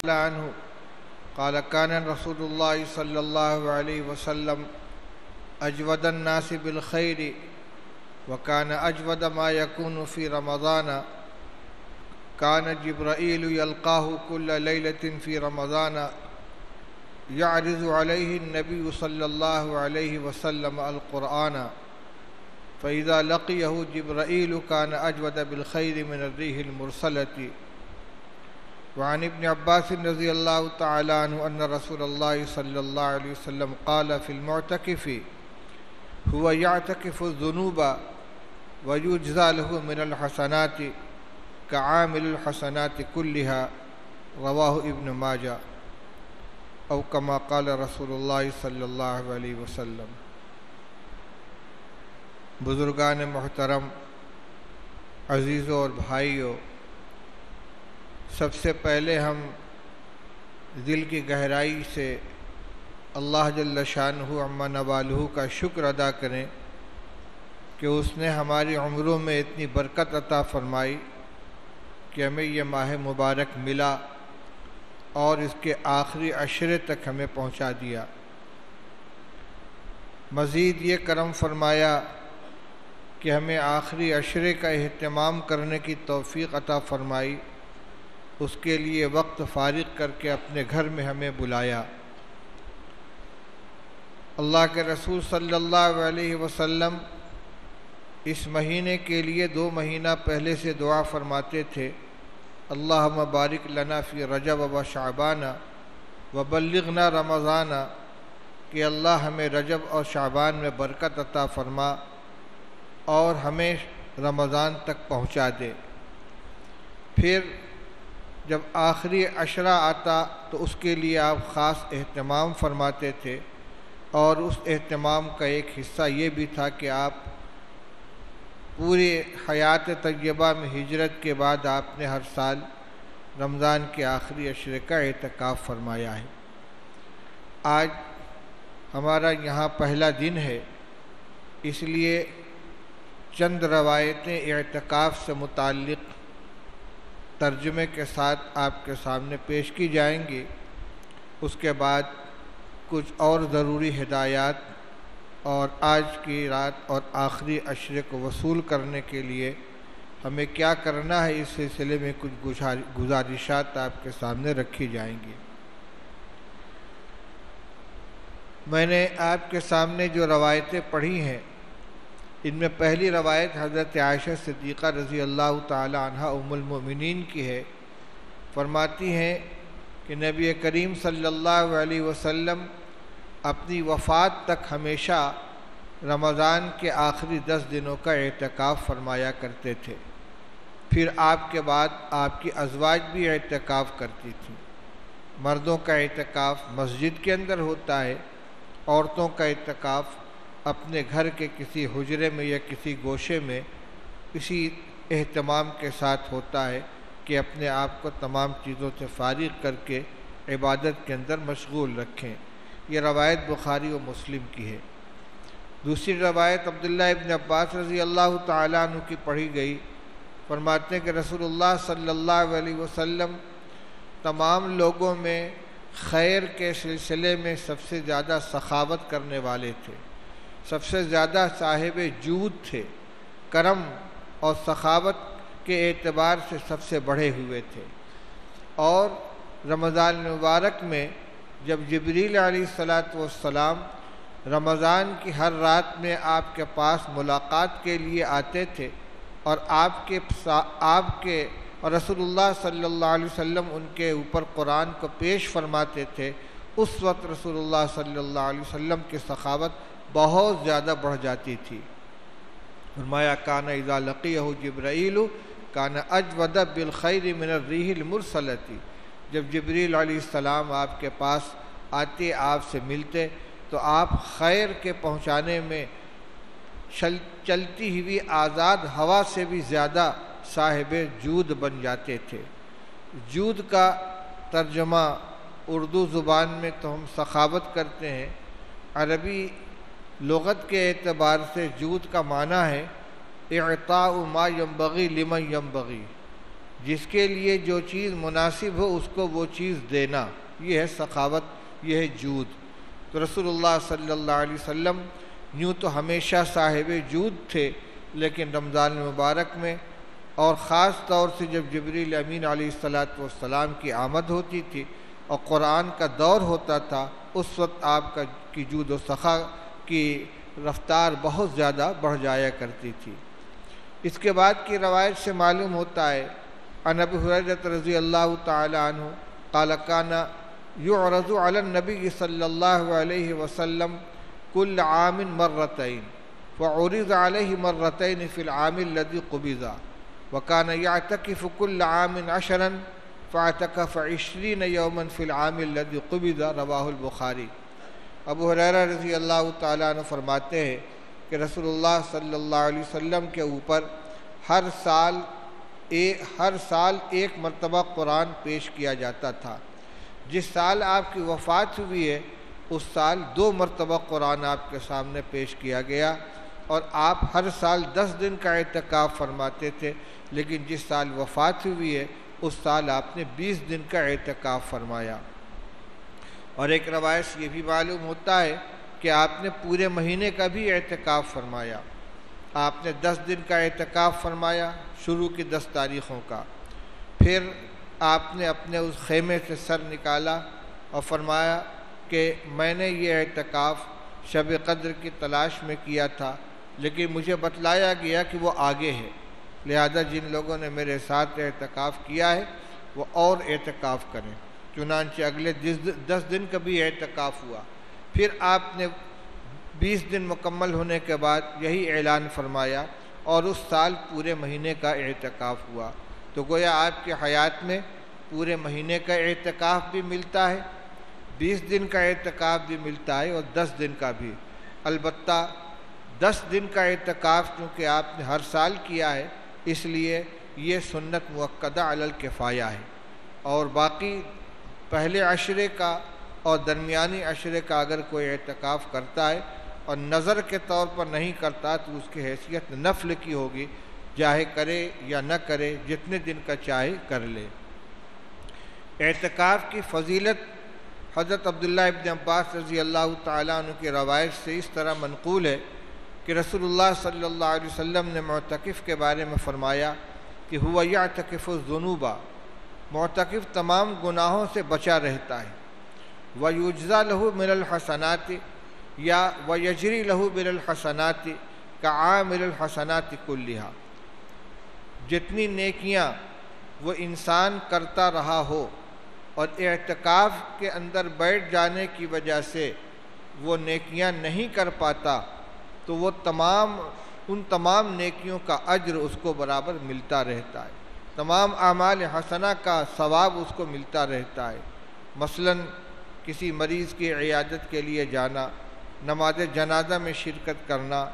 عنہ قال كان رسول الله صلى الله عليه وسلم أجود الناس بالخير وكان أجود ما يكون في رمضان كان جبرائيل يلقاه كل ليلة في رمضان يعرض عليه النبي صلى الله عليه وسلم القرآن فإذا لقيه جبرائيل كان أجود بالخير من الريح المرسلة. وعن ابن عباس رضي الله تعالى عنه أن رسول الله صلى الله عليه وسلم قال في المعتكف هو يعتكف الذنوب ويجزى له من الحسنات كعامل الحسنات كلها رواه ابن ماجہ او كما قال رسول اللہ صلی اللہ علیہ وسلم. بزرگان محترم، عزیزوں اور بھائیوں، سب سے پہلے ہم دل کی گہرائی سے اللہ جل شانہ عما نوالہ کا شکر ادا کریں کہ اس نے ہماری عمروں میں اتنی برکت عطا فرمائی کہ ہمیں یہ ماہ مبارک ملا اور اس کے آخری عشرے تک ہمیں پہنچا دیا. مزید یہ کرم فرمایا کہ ہمیں آخری عشرے کا اہتمام کرنے کی توفیق عطا فرمائی، اس کے لیے وقت فارغ کر کے اپنے گھر میں ہمیں بلایا. اللہ کے رسول صلی اللہ علیہ وسلم اس مہینے کے لیے 2 مہینہ پہلے سے دعا فرماتے تھے، اللہم بارک لنا فی رجب و شعبان و بلغنا رمضان، کہ اللہ ہمیں رجب اور شعبان میں برکت عطا فرما اور ہمیں رمضان تک پہنچا دے. پھر جب آخری عشرہ آتا تو اس کے لیے آپ خاص اہتمام فرماتے تھے، اور اس اہتمام کا ایک حصہ یہ بھی تھا کہ آپ پوری حیات طیبہ میں ہجرت کے بعد آپ نے ہر سال رمضان کے آخری عشرے کا اعتکاف فرمایا ہے. آج ہمارا یہاں پہلا دن ہے، اس لیے چند روایتیں اعتکاف سے متعلق ترجمے کے ساتھ آپ کے سامنے پیش کی جائیں گی. اس کے بعد کچھ اور ضروری ہدایات اور آج کی رات اور آخری عشرے کو وصول کرنے کے لیے ہمیں کیا کرنا ہے، اس سلسلے میں کچھ گزارشات آپ کے سامنے رکھی جائیں گی. میں نے آپ کے سامنے جو روایتیں پڑھی ہیں، ان میں پہلی روایت حضرت عائشہ صدیقہ رضی اللہ تعالی عنہا ام المؤمنین کی ہے. فرماتی ہیں کہ نبی کریم صلی اللہ علیہ وسلم اپنی وفات تک ہمیشہ رمضان کے آخری 10 دنوں کا اعتکاف فرمایا کرتے تھے. پھر آپ کے بعد آپ کی ازواج بھی اعتکاف کرتی تھیں. مردوں کا اعتکاف مسجد کے اندر ہوتا ہے، عورتوں کا اعتکاف اپنے گھر کے کسی حجرے میں یا کسی گوشے میں اسی اہتمام کے ساتھ ہوتا ہے کہ اپنے آپ کو تمام چیزوں سے فارغ کر کے عبادت کے اندر مشغول رکھیں. یہ روایت بخاری و مسلم کی ہے. دوسری روایت عبداللہ ابن عباس رضی اللہ تعالیٰ عنہ کی پڑھی گئی. فرماتے ہیں کہ رسول اللہ صلی اللہ علیہ وسلم تمام لوگوں میں خیر کے سلسلے میں سب سے زیادہ سخاوت کرنے والے تھے، سب سے زیادہ صاحب جود تھے، کرم اور سخاوت کے اعتبار سے سب سے بڑھے ہوئے تھے. اور رمضان مبارک میں جب جبریل علیہ السلام رمضان کی ہر رات میں آپ کے پاس ملاقات کے لیے آتے تھے اور آپ کے اور رسول اللہ صلی اللہ علیہ وسلم ان کے اوپر قرآن کو پیش فرماتے تھے، اس وقت رسول اللہ صلی اللہ علیہ وسلم کی سخاوت بہت زیادہ بڑھ جاتی تھی. فرمایا کان اذا لقیہ جبرائیل کان اجود بالخیر من الریح المرسلۃ. جب جبریل علیہ السلام آپ کے پاس آتے، آپ سے ملتے، تو آپ خیر کے پہنچانے میں چلتی ہوئی آزاد ہوا سے بھی زیادہ صاحب جود بن جاتے تھے. جود کا ترجمہ اردو زبان میں تو ہم سخاوت کرتے ہیں، عربی لغت کے اعتبار سے جود کا معنی ہے اعطاء ما ينبغي لمن ينبغي، جس کے لیے جو چیز مناسب ہو اس کو وہ چیز دینا، یہ ہے سخاوت، یہ ہے جود۔ تو رسول اللہ صلی اللہ علیہ وسلم یوں تو ہمیشہ صاحب جود تھے، لیکن رمضان المبارک میں اور خاص طور سے جب جبریل امین علیہ السلام کی آمد ہوتی تھی اور قرآن کا دور ہوتا تھا، اس وقت آپ کی جود و سخا کی رفتار بہت زیادہ بڑھ جایا کرتی تھی۔ اس کے بعد کی روایت سے معلوم ہوتا ہے عن ابی ہریرہ رضی اللہ تعالی عنہ قال کان یعرض علی النبی صلی اللہ علیہ وسلم کل عام مرتين فعرض علیہ مرتين فی العام الذي قبض وكان يعتكف كل عام 10 فاعتكف 20 يوما في العام الذي قبض رواہ البخاری۔ ابو ہریرہ رضی اللہ تعالیٰ عنہ فرماتے ہیں کہ رسول اللہ صلی اللہ علیہ وسلم کے اوپر ہر سال ایک مرتبہ قرآن پیش کیا جاتا تھا۔ جس سال آپ کی وفات ہوئی ہے اس سال 2 مرتبہ قرآن آپ کے سامنے پیش کیا گیا، اور آپ ہر سال 10 دن کا اعتکاف فرماتے تھے، لیکن جس سال وفات ہوئی ہے اس سال آپ نے 20 دن کا اعتکاف فرمایا۔ اور ایک روایت سے یہ بھی معلوم ہوتا ہے کہ آپ نے پورے مہینے کا بھی اعتکاف فرمایا۔ آپ نے 10 دن کا اعتکاف فرمایا، شروع کی 10 تاریخوں کا۔ پھر آپ نے اپنے اس خیمے سے سر نکالا اور فرمایا کہ میں نے یہ اعتکاف شب قدر کی تلاش میں کیا تھا، لیکن مجھے بتلایا گیا کہ وہ آگے ہے، لہذا جن لوگوں نے میرے ساتھ اعتکاف کیا ہے وہ اور اعتکاف کریں۔ چنانچہ اگلے 10 دن کا بھی اعتکاف ہوا۔ پھر آپ نے 20 دن مکمل ہونے کے بعد یہی اعلان فرمایا، اور اس سال پورے مہینے کا اعتکاف ہوا۔ تو گویا آپ کی حیات میں پورے مہینے کا اعتکاف بھی ملتا ہے، 20 دن کا اعتکاف بھی ملتا ہے، اور 10 دن کا بھی۔ البتہ 10 دن کا اعتکاف چونکہ آپ نے ہر سال کیا ہے، اس لیے یہ سنت مؤکدہ علی الکفایہ ہے، اور باقی پہلے عشرے کا اور درمیانی عشرے کا اگر کوئی اعتکاف کرتا ہے اور نظر کے طور پر نہیں کرتا تو اس کی حیثیت نفل کی ہوگی، چاہے کرے یا نہ کرے، جتنے دن کا چاہے کر لے۔ اعتکاف کی فضیلت حضرت عبداللہ ابن عباس رضی اللہ تعالیٰ عنہ کی روایت سے اس طرح منقول ہے کہ رسول اللہ صلی اللہ علیہ وسلم نے معتکف کے بارے میں فرمایا کہ هو یعتکف الذنوب، معتکف تمام گناہوں سے بچا رہتا ہے، وَيُجْزَى لَهُ مِنَ الْحَسَنَاتِ یا وَيَجْرِي لَهُ مِنَ الْحَسَنَاتِ كَعَامِلِ الْحَسَنَاتِ كُلِّهَا، جتنی نیکیاں وہ انسان کرتا رہا ہو اور اعتکاف کے اندر بیٹھ جانے کی وجہ سے وہ نیکیاں نہیں کر پاتا، تو وہ ان تمام نیکیوں کا اجر اس کو برابر ملتا رہتا ہے، تمام اعمال حسنہ کا ثواب اس کو ملتا رہتا ہے۔ مثلاً کسی مریض کی عیادت کے لیے جانا، نماز جنازہ میں شرکت کرنا،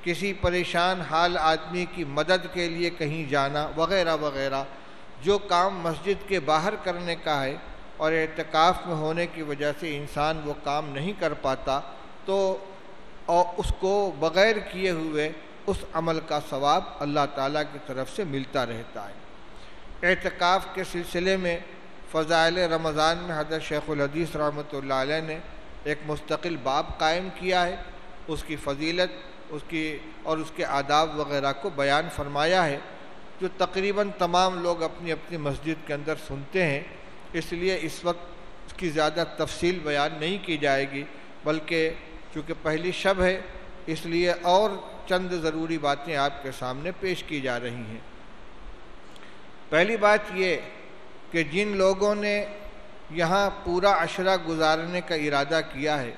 کسی پریشان حال آدمی کی مدد کے لیے کہیں جانا وغیرہ وغیرہ، جو کام مسجد کے باہر کرنے کا ہے اور اعتکاف میں ہونے کی وجہ سے انسان وہ کام نہیں کر پاتا، تو اس کو بغیر کیے ہوئے اس عمل کا ثواب اللہ تعالیٰ کی طرف سے ملتا رہتا ہے۔ اعتکاف کے سلسلے میں فضائل رمضان میں حضرت شیخ الحدیث رحمۃ اللہ علیہ نے ایک مستقل باب قائم کیا ہے، اس کی فضیلت اور اس کے آداب وغیرہ کو بیان فرمایا ہے، جو تقریباً تمام لوگ اپنی اپنی مسجد کے اندر سنتے ہیں، اس لیے اس وقت اس کی زیادہ تفصیل بیان نہیں کی جائے گی، بلکہ چونکہ پہلی شب ہے اس لیے اور چند ضروری باتیں آپ کے سامنے پیش کی جا رہی ہیں۔ پہلی بات یہ کہ جن لوگوں نے یہاں پورا عشرہ گزارنے کا ارادہ کیا ہے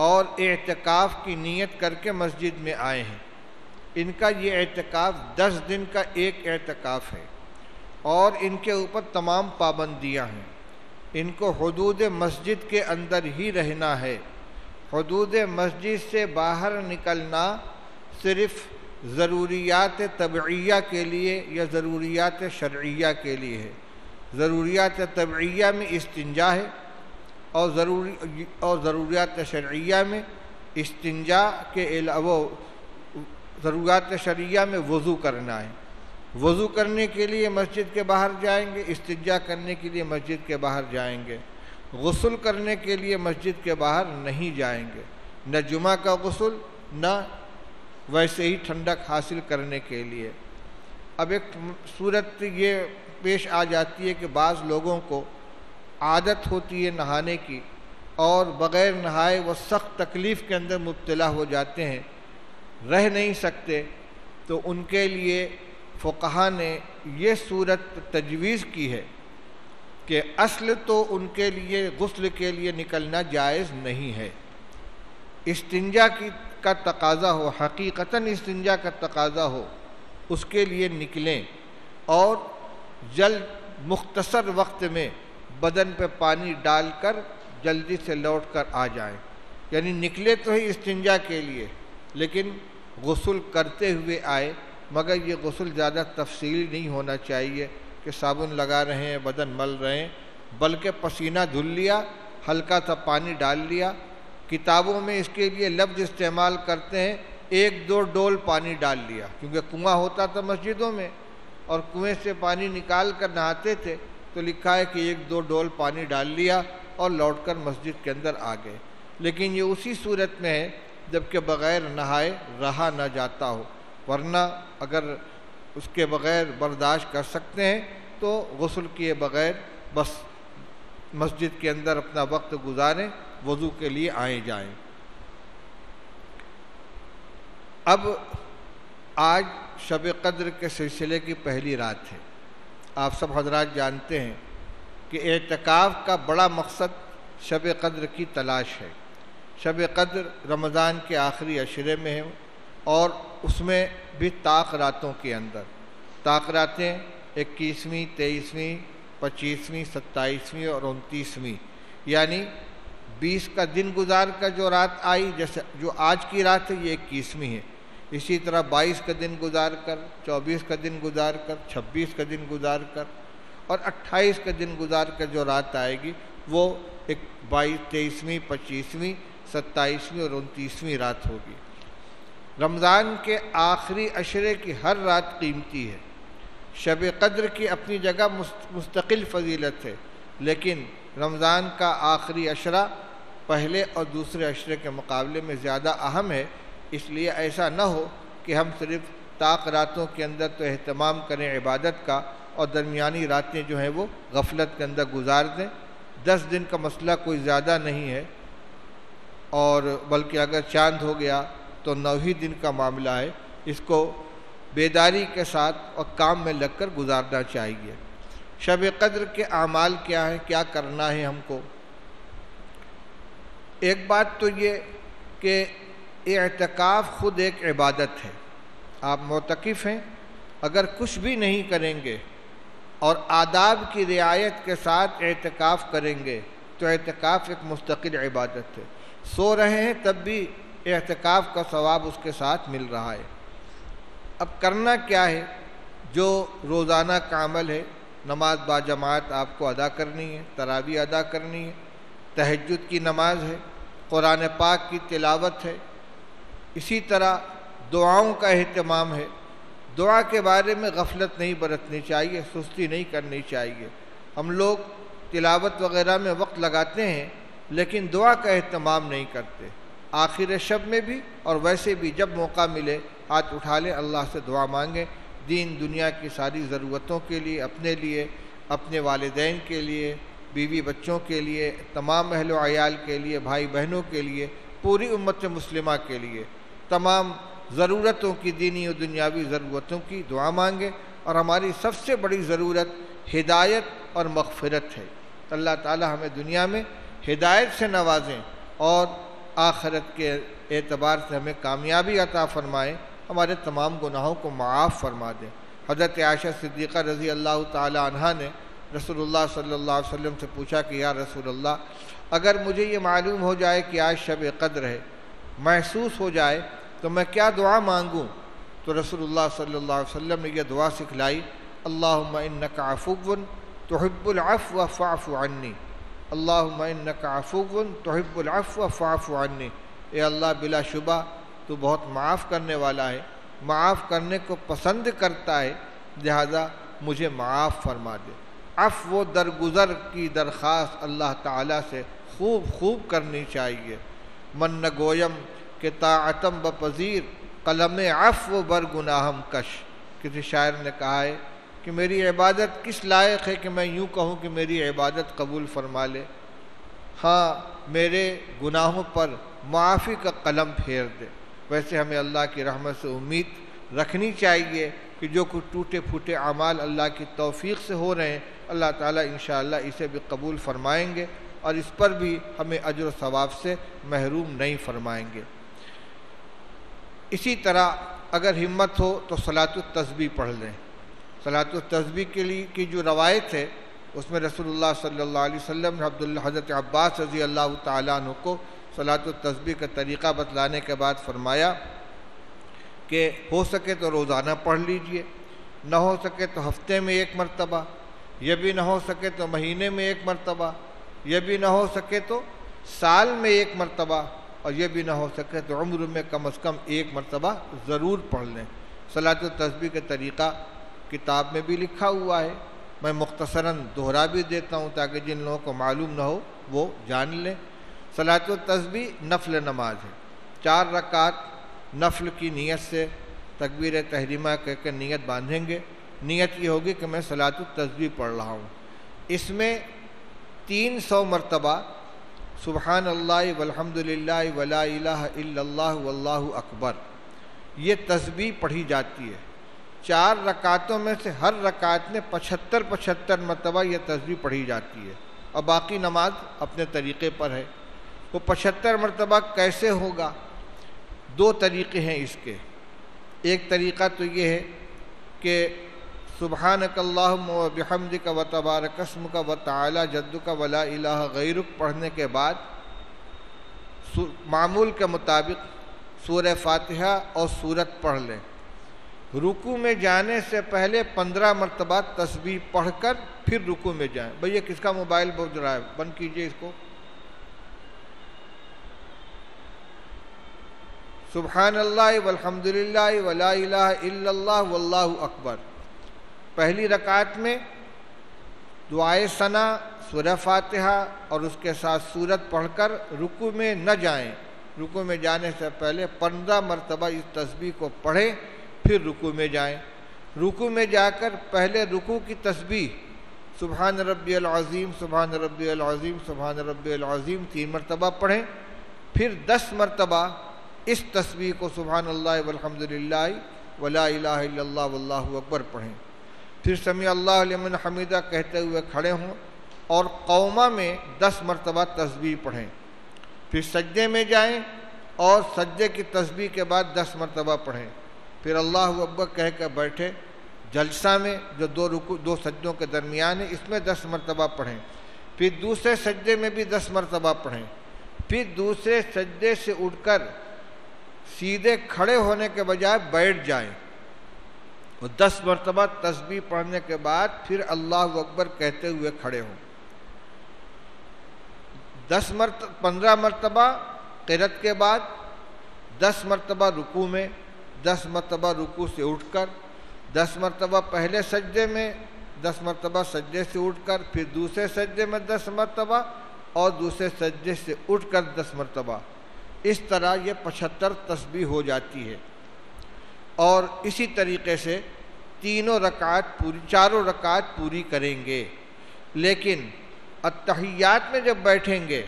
اور اعتکاف کی نیت کر کے مسجد میں آئے ہیں، ان کا یہ اعتکاف 10 دن کا ایک اعتکاف ہے، اور ان کے اوپر تمام پابندیاں ہیں۔ ان کو حدود مسجد کے اندر ہی رہنا ہے، حدود مسجد سے باہر نکلنا صرف ضروریات طبعیہ کے لیے یا ضروریات شرعیہ کے لیے ہے۔ ضروریات طبعیہ میں استنجا ہے، اور ضروریات شرعیہ میں استنجا کے علاوہ ضروریات شرعیہ میں وضو کرنا ہے۔ وضو کرنے کے لیے مسجد کے باہر جائیں گے، استنجا کرنے کے لیے مسجد کے باہر جائیں گے، غسل کرنے کے لیے مسجد کے باہر نہیں جائیں گے، نہ جمعہ کا غسل نہ ویسے ہی ٹھنڈک حاصل کرنے کے لیے۔ اب ایک صورت یہ پیش آ جاتی ہے کہ بعض لوگوں کو عادت ہوتی ہے نہانے کی اور بغیر نہائے وہ سخت تکلیف کے اندر مبتلا ہو جاتے ہیں، رہ نہیں سکتے، تو ان کے لیے فقہا نے یہ صورت تجویز کی ہے کہ اصل تو ان کے لیے غسل کے لیے نکلنا جائز نہیں ہے، استنجا کا تقاضا ہو، حقیقتاً استنجا کا تقاضا ہو، اس کے لیے نکلیں اور جلد مختصر وقت میں بدن پہ پانی ڈال کر جلدی سے لوٹ کر آ جائیں، یعنی نکلے تو ہی استنجا کے لیے لیکن غسل کرتے ہوئے آئے، مگر یہ غسل زیادہ تفصیلی نہیں ہونا چاہیے کہ صابن لگا رہے ہیں، بدن مل رہے ہیں، بلکہ پسینہ دھل لیا، ہلکا سا پانی ڈال لیا۔ کتابوں میں اس کے لیے لفظ استعمال کرتے ہیں 1-2 ڈول پانی ڈال لیا، کیونکہ کنواں ہوتا تھا مسجدوں میں اور کنویں سے پانی نکال کر نہاتے تھے، تو لکھا ہے کہ 1-2 ڈول پانی ڈال لیا اور لوٹ کر مسجد کے اندر آ گئے۔ لیکن یہ اسی صورت میں ہے جبکہ بغیر نہائے رہا نہ جاتا ہو، ورنہ اگر اس کے بغیر برداشت کر سکتے ہیں تو غسل کیے بغیر بس مسجد کے اندر اپنا وقت گزاریں، وضو کے لیے آئیں جائیں۔ اب آج شب قدر کے سلسلے کی پہلی رات ہے۔ آپ سب حضرات جانتے ہیں کہ اعتکاف کا بڑا مقصد شب قدر کی تلاش ہے۔ شب قدر رمضان کے آخری عشرے میں ہے اور اس میں بھی طاق راتوں کے اندر، طاق راتیں 21ویں، 23ویں، 25ویں، 27ویں اور 29ویں، یعنی 20 کا دن گزار کر جو رات آئی، جیسے جو آج کی رات ہے یہ 21ویں ہے، اسی طرح 22 کا دن گزار کر، 24 کا دن گزار کر، 26 کا دن گزار کر اور 28 کا دن گزار کر جو رات آئے گی وہ 22، 23ویں، 25ویں، 27ویں اور 29ویں رات ہوگی۔ رمضان کے آخری عشرے کی ہر رات قیمتی ہے۔ شب قدر کی اپنی جگہ مستقل فضیلت ہے، لیکن رمضان کا آخری عشرہ پہلے اور دوسرے عشرے کے مقابلے میں زیادہ اہم ہے، اس لیے ایسا نہ ہو کہ ہم صرف طاق راتوں کے اندر تو اہتمام کریں عبادت کا اور درمیانی راتیں جو ہیں وہ غفلت کے اندر گزار دیں۔ 10 دن کا مسئلہ کوئی زیادہ نہیں ہے، اور بلکہ اگر چاند ہو گیا تو 9 ہی دن کا معاملہ ہے، اس کو بیداری کے ساتھ اور کام میں لگ کر گزارنا چاہیے۔ شب قدر کے اعمال کیا ہیں، کیا کرنا ہے ہم کو؟ ایک بات تو یہ کہ اعتکاف خود ایک عبادت ہے۔ آپ معتکف ہیں، اگر کچھ بھی نہیں کریں گے اور آداب کی رعایت کے ساتھ اعتکاف کریں گے تو اعتکاف ایک مستقل عبادت ہے۔ سو رہے ہیں تب بھی اعتکاف کا ثواب اس کے ساتھ مل رہا ہے۔ اب کرنا کیا ہے؟ جو روزانہ کا عمل ہے، نماز با جماعت آپ کو ادا کرنی ہے، تراویح ادا کرنی ہے، تہجد کی نماز ہے، قرآن پاک کی تلاوت ہے، اسی طرح دعاؤں کا اہتمام ہے۔ دعا کے بارے میں غفلت نہیں برتنی چاہیے، سستی نہیں کرنی چاہیے۔ ہم لوگ تلاوت وغیرہ میں وقت لگاتے ہیں لیکن دعا کا اہتمام نہیں کرتے۔ آخر شب میں بھی اور ویسے بھی جب موقع ملے ہاتھ اٹھا لیں، اللہ سے دعا مانگیں، دین دنیا کی ساری ضرورتوں کے لیے، اپنے لیے، اپنے والدین کے لیے، بیوی بچوں کے لیے، تمام اہل و عیال کے لیے، بھائی بہنوں کے لیے، پوری امت مسلمہ کے لیے، تمام ضرورتوں کی، دینی و دنیاوی ضرورتوں کی دعا مانگیں۔ اور ہماری سب سے بڑی ضرورت ہدایت اور مغفرت ہے۔ اللہ تعالی ہمیں دنیا میں ہدایت سے نوازیں اور آخرت کے اعتبار سے ہمیں کامیابی عطا فرمائیں، ہمارے تمام گناہوں کو معاف فرما دیں۔ حضرت عائشہ صدیقہ رضی اللہ تعالی عنہا نے رسول اللہ صلی اللہ علیہ وسلم سے پوچھا کہ یا رسول اللہ، اگر مجھے یہ معلوم ہو جائے کہ آج شب قدر ہے، محسوس ہو جائے، تو میں کیا دعا مانگوں؟ تو رسول اللہ صلی اللہ علیہ وسلم نے یہ دعا سکھلائی، اللہم انک عفو تحب العفو فاعف عنی، اللہم انک عفو تحب العفو فاعف عنی۔ اے اللہ، بلا شبہ تو بہت معاف کرنے والا ہے، معاف کرنے کو پسند کرتا ہے، لہذا مجھے معاف فرما دے۔ عفو و درگزر کی درخواست اللہ تعالیٰ سے خوب کرنی چاہیے۔ من نگویم کہ طاعتم بپذیر قلم عفو بر گناہم کش۔ کسی شاعر نے کہا ہے کہ میری عبادت کس لائق ہے کہ میں یوں کہوں کہ میری عبادت قبول فرما لے؟ ہاں، میرے گناہوں پر معافی کا قلم پھیر دے۔ ویسے ہمیں اللہ کی رحمت سے امید رکھنی چاہیے کہ جو کچھ ٹوٹے پھوٹے اعمال اللہ کی توفیق سے ہو رہے ہیں، اللہ تعالیٰ انشاءاللہ اسے بھی قبول فرمائیں گے اور اس پر بھی ہمیں اجر و ثواب سے محروم نہیں فرمائیں گے۔ اسی طرح اگر ہمت ہو تو صلاۃ التسبیح پڑھ لیں۔ صلاۃ التسبیح کے لیے کی جو روایت ہے اس میں رسول اللہ صلی اللہ علیہ وسلم نے حضرت عباس رضی اللہ تعالیٰ عنہ کو صلاۃ التسبیح کا طریقہ بتلانے کے بعد فرمایا کہ ہو سکے تو روزانہ پڑھ لیجئے، نہ ہو سکے تو ہفتے میں ایک مرتبہ، یہ بھی نہ ہو سکے تو مہینے میں ایک مرتبہ، یہ بھی نہ ہو سکے تو سال میں ایک مرتبہ، اور یہ بھی نہ ہو سکے تو عمر میں کم از کم ایک مرتبہ ضرور پڑھ لیں۔ صلاۃ التسبیح کا طریقہ کتاب میں بھی لکھا ہوا ہے، میں مختصراً دہرا بھی دیتا ہوں تاکہ جن لوگوں کو معلوم نہ ہو وہ جان لیں۔ صلاۃ التسبیح نفل نماز ہے، 4 رکعت نفل کی نیت سے تکبیر تحریمہ کہہ کر نیت باندھیں گے۔ نیت یہ ہوگی کہ میں صلاۃ التسبیح پڑھ رہا ہوں، اس میں 300 مرتبہ سبحان اللہ والحمد للہ ولا الہ الا اللہ واللہ اکبر یہ تسبیح پڑھی جاتی ہے۔ 4 رکعتوں میں سے ہر رکعت میں 75 مرتبہ یہ تسبیح پڑھی جاتی ہے، اور باقی نماز اپنے طریقے پر ہے۔ وہ 75 مرتبہ کیسے ہوگا؟ 2 طریقے ہیں اس کے۔ ایک طریقہ تو یہ ہے کہ سبحانک اللہم و بحمدک و تبارک اسمک و تعالی جدک و لا الہ غیرک پڑھنے کے بعد معمول کے مطابق سورہ فاتحہ اور سورت پڑھ لیں۔ رکوع میں جانے سے پہلے 15 مرتبہ تسبیح پڑھ کر پھر رکوع میں جائیں۔ بھئی یہ کس کا موبائل بج رہا ہے؟ بند کیجئے اس کو۔ سبحان اللہ والحمد للہ ولا الہ الا اللہ واللہ اکبر۔ پہلی رکعت میں دعائے ثنا، سورہ فاتحہ اور اس کے ساتھ سورت پڑھ کر رکوع میں نہ جائیں۔ رکوع میں جانے سے پہلے 15 مرتبہ اس تسبیح کو پڑھیں، پھر رکوع میں جائیں۔ رکوع میں جا کر پہلے رکوع کی تسبیح سبحان ربی العظیم سبحان ربی العظیم سبحان ربی العظیم 3 مرتبہ پڑھیں، پھر 10 مرتبہ اس تسبیح کو سبحان اللہ والحمد للہ ولا الہ الا اللہ واللہ اکبر پڑھیں۔ پھر سمیع اللہ لمن حمیدہ کہتے ہوئے کھڑے ہوں اور قومہ میں 10 مرتبہ تسبیح پڑھیں۔ پھر سجدے میں جائیں اور سجدے کی تسبیح کے بعد 10 مرتبہ پڑھیں۔ پھر اللہ اکبر کہہ کر بیٹھے۔ جلسہ میں جو 2 سجدوں کے درمیان ہے اس میں 10 مرتبہ پڑھیں۔ پھر دوسرے سجدے میں بھی 10 مرتبہ پڑھیں۔ پھر دوسرے سجدے سے اٹھ کر سیدھے کھڑے ہونے کے بجائے بیٹھ جائیں اور 10 مرتبہ تسبیح پڑھنے کے بعد پھر اللہ اکبر کہتے ہوئے کھڑے ہوں۔ 15 مرتبہ قرأت کے بعد، 10 مرتبہ رکوع میں، 10 مرتبہ رکوع سے اٹھ کر، 10 مرتبہ پہلے سجدے میں، 10 مرتبہ سجدے سے اٹھ کر، پھر دوسرے سجدے میں 10 مرتبہ اور دوسرے سجدے سے اٹھ کر 10 مرتبہ۔ اس طرح یہ 75 تسبیح ہو جاتی ہے۔ اور اسی طریقے سے 4 رکعات پوری کریں گے۔ لیکن اتحیات میں جب بیٹھیں گے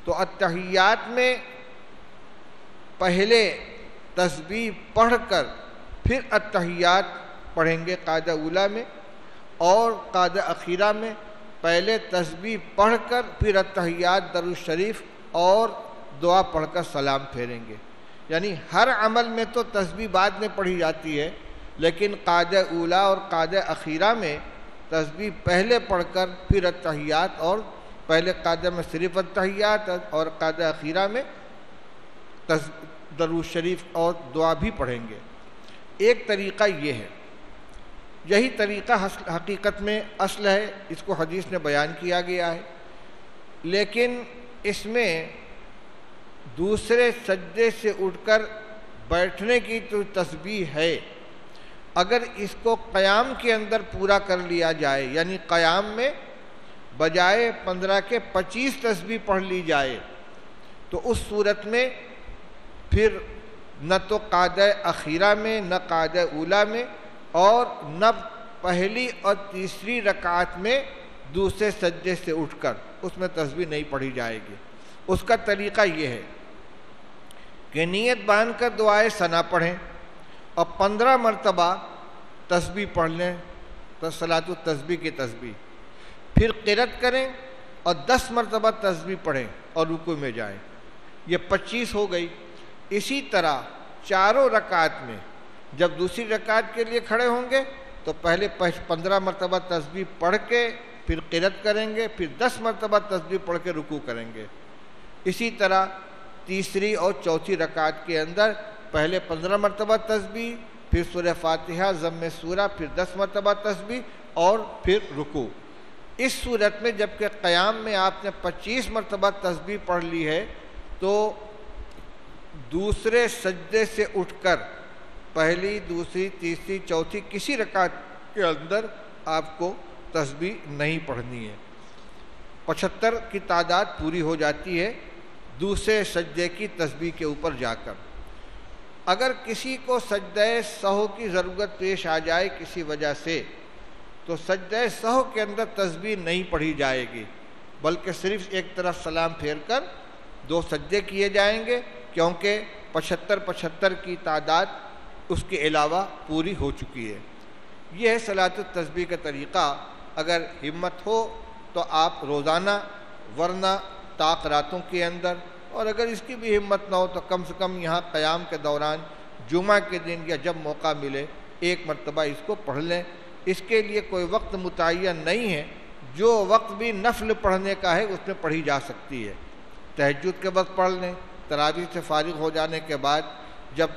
تو اتحیات میں پہلے تسبیح پڑھ کر پھر اتحیات پڑھیں گے قاعدہ اولیٰ میں، اور قاعدہ اخیرہ میں پہلے تسبیح پڑھ کر پھر اتحیات درود شریف اور دعا پڑھ کر سلام پھیریں گے۔ یعنی ہر عمل میں تو تسبیح بعد میں پڑھی جاتی ہے، لیکن قاعدہ اولیٰ اور قاعدہ اخیرہ میں تسبیح پہلے پڑھ کر پھر اتحیات، اور پہلے قاعدہ میں صرف اتحیات اور قاعدہ اخیرہ میں درود شریف اور دعا بھی پڑھیں گے۔ ایک طریقہ یہ ہے، یہی طریقہ حقیقت میں اصل ہے، اس کو حدیث نے بیان کیا گیا ہے، لیکن اس میں دوسرے سجدے سے اٹھ کر بیٹھنے کی جو تسبیح ہے اگر اس کو قیام کے اندر پورا کر لیا جائے، یعنی قیام میں بجائے 15 کے 25 تسبیح پڑھ لی جائے، تو اس صورت میں پھر نہ تو قاعدہ اخیرہ میں، نہ قاعدہ اولیٰ میں، اور نہ پہلی اور تیسری رکعت میں دوسرے سجدے سے اٹھ کر اس میں تسبیح نہیں پڑھی جائے گی۔ اس کا طریقہ یہ ہے کہ نیت باندھ کر دعائے ثنا پڑھیں اور 15 مرتبہ تسبیح پڑھ لیں، صلاۃ التسبیح کی تسبیح، پھر قرأت کریں اور 10 مرتبہ تسبیح پڑھیں اور رکوع میں جائیں، یہ 25 ہو گئی۔ اسی طرح چاروں رکعت میں جب دوسری رکعت کے لیے کھڑے ہوں گے تو پہلے 15 مرتبہ تسبیح پڑھ کے پھر قرأت کریں گے، پھر 10 مرتبہ تسبیح پڑھ کے رکوع کریں گے۔ اسی طرح تیسری اور چوتھی رکعت کے اندر پہلے 15 مرتبہ تسبیح، پھر سورہ فاتحہ، ضم سورہ، پھر 10 مرتبہ تسبیح اور پھر رکوع۔ اس صورت میں جبکہ قیام میں آپ نے 25 مرتبہ تسبیح پڑھ لی ہے، تو دوسرے سجدے سے اٹھ کر پہلی، دوسری، تیسری، چوتھی کسی رکعت کے اندر آپ کو تسبیح نہیں پڑھنی ہے۔ 75 کی تعداد پوری ہو جاتی ہے دوسرے سجدے کی تسبیح کے اوپر جا کر۔ اگر کسی کو سجدہ سہو کی ضرورت پیش آ جائے کسی وجہ سے، تو سجدہ سہو کے اندر تسبیح نہیں پڑھی جائے گی، بلکہ صرف ایک طرف سلام پھیر کر 2 سجدے کیے جائیں گے، کیونکہ 75 کی تعداد اس کے علاوہ پوری ہو چکی ہے۔ یہ ہے صلاۃ التسبیح کا طریقہ۔ اگر ہمت ہو تو آپ روزانہ، ورنہ طاق راتوں کے اندر، اور اگر اس کی بھی ہمت نہ ہو تو کم سے کم یہاں قیام کے دوران جمعہ کے دن یا جب موقع ملے 1 مرتبہ اس کو پڑھ لیں۔ اس کے لیے کوئی وقت متعین نہیں ہے، جو وقت بھی نفل پڑھنے کا ہے اس میں پڑھی جا سکتی ہے۔ تہجد کے وقت پڑھ لیں، تراویح سے فارغ ہو جانے کے بعد جب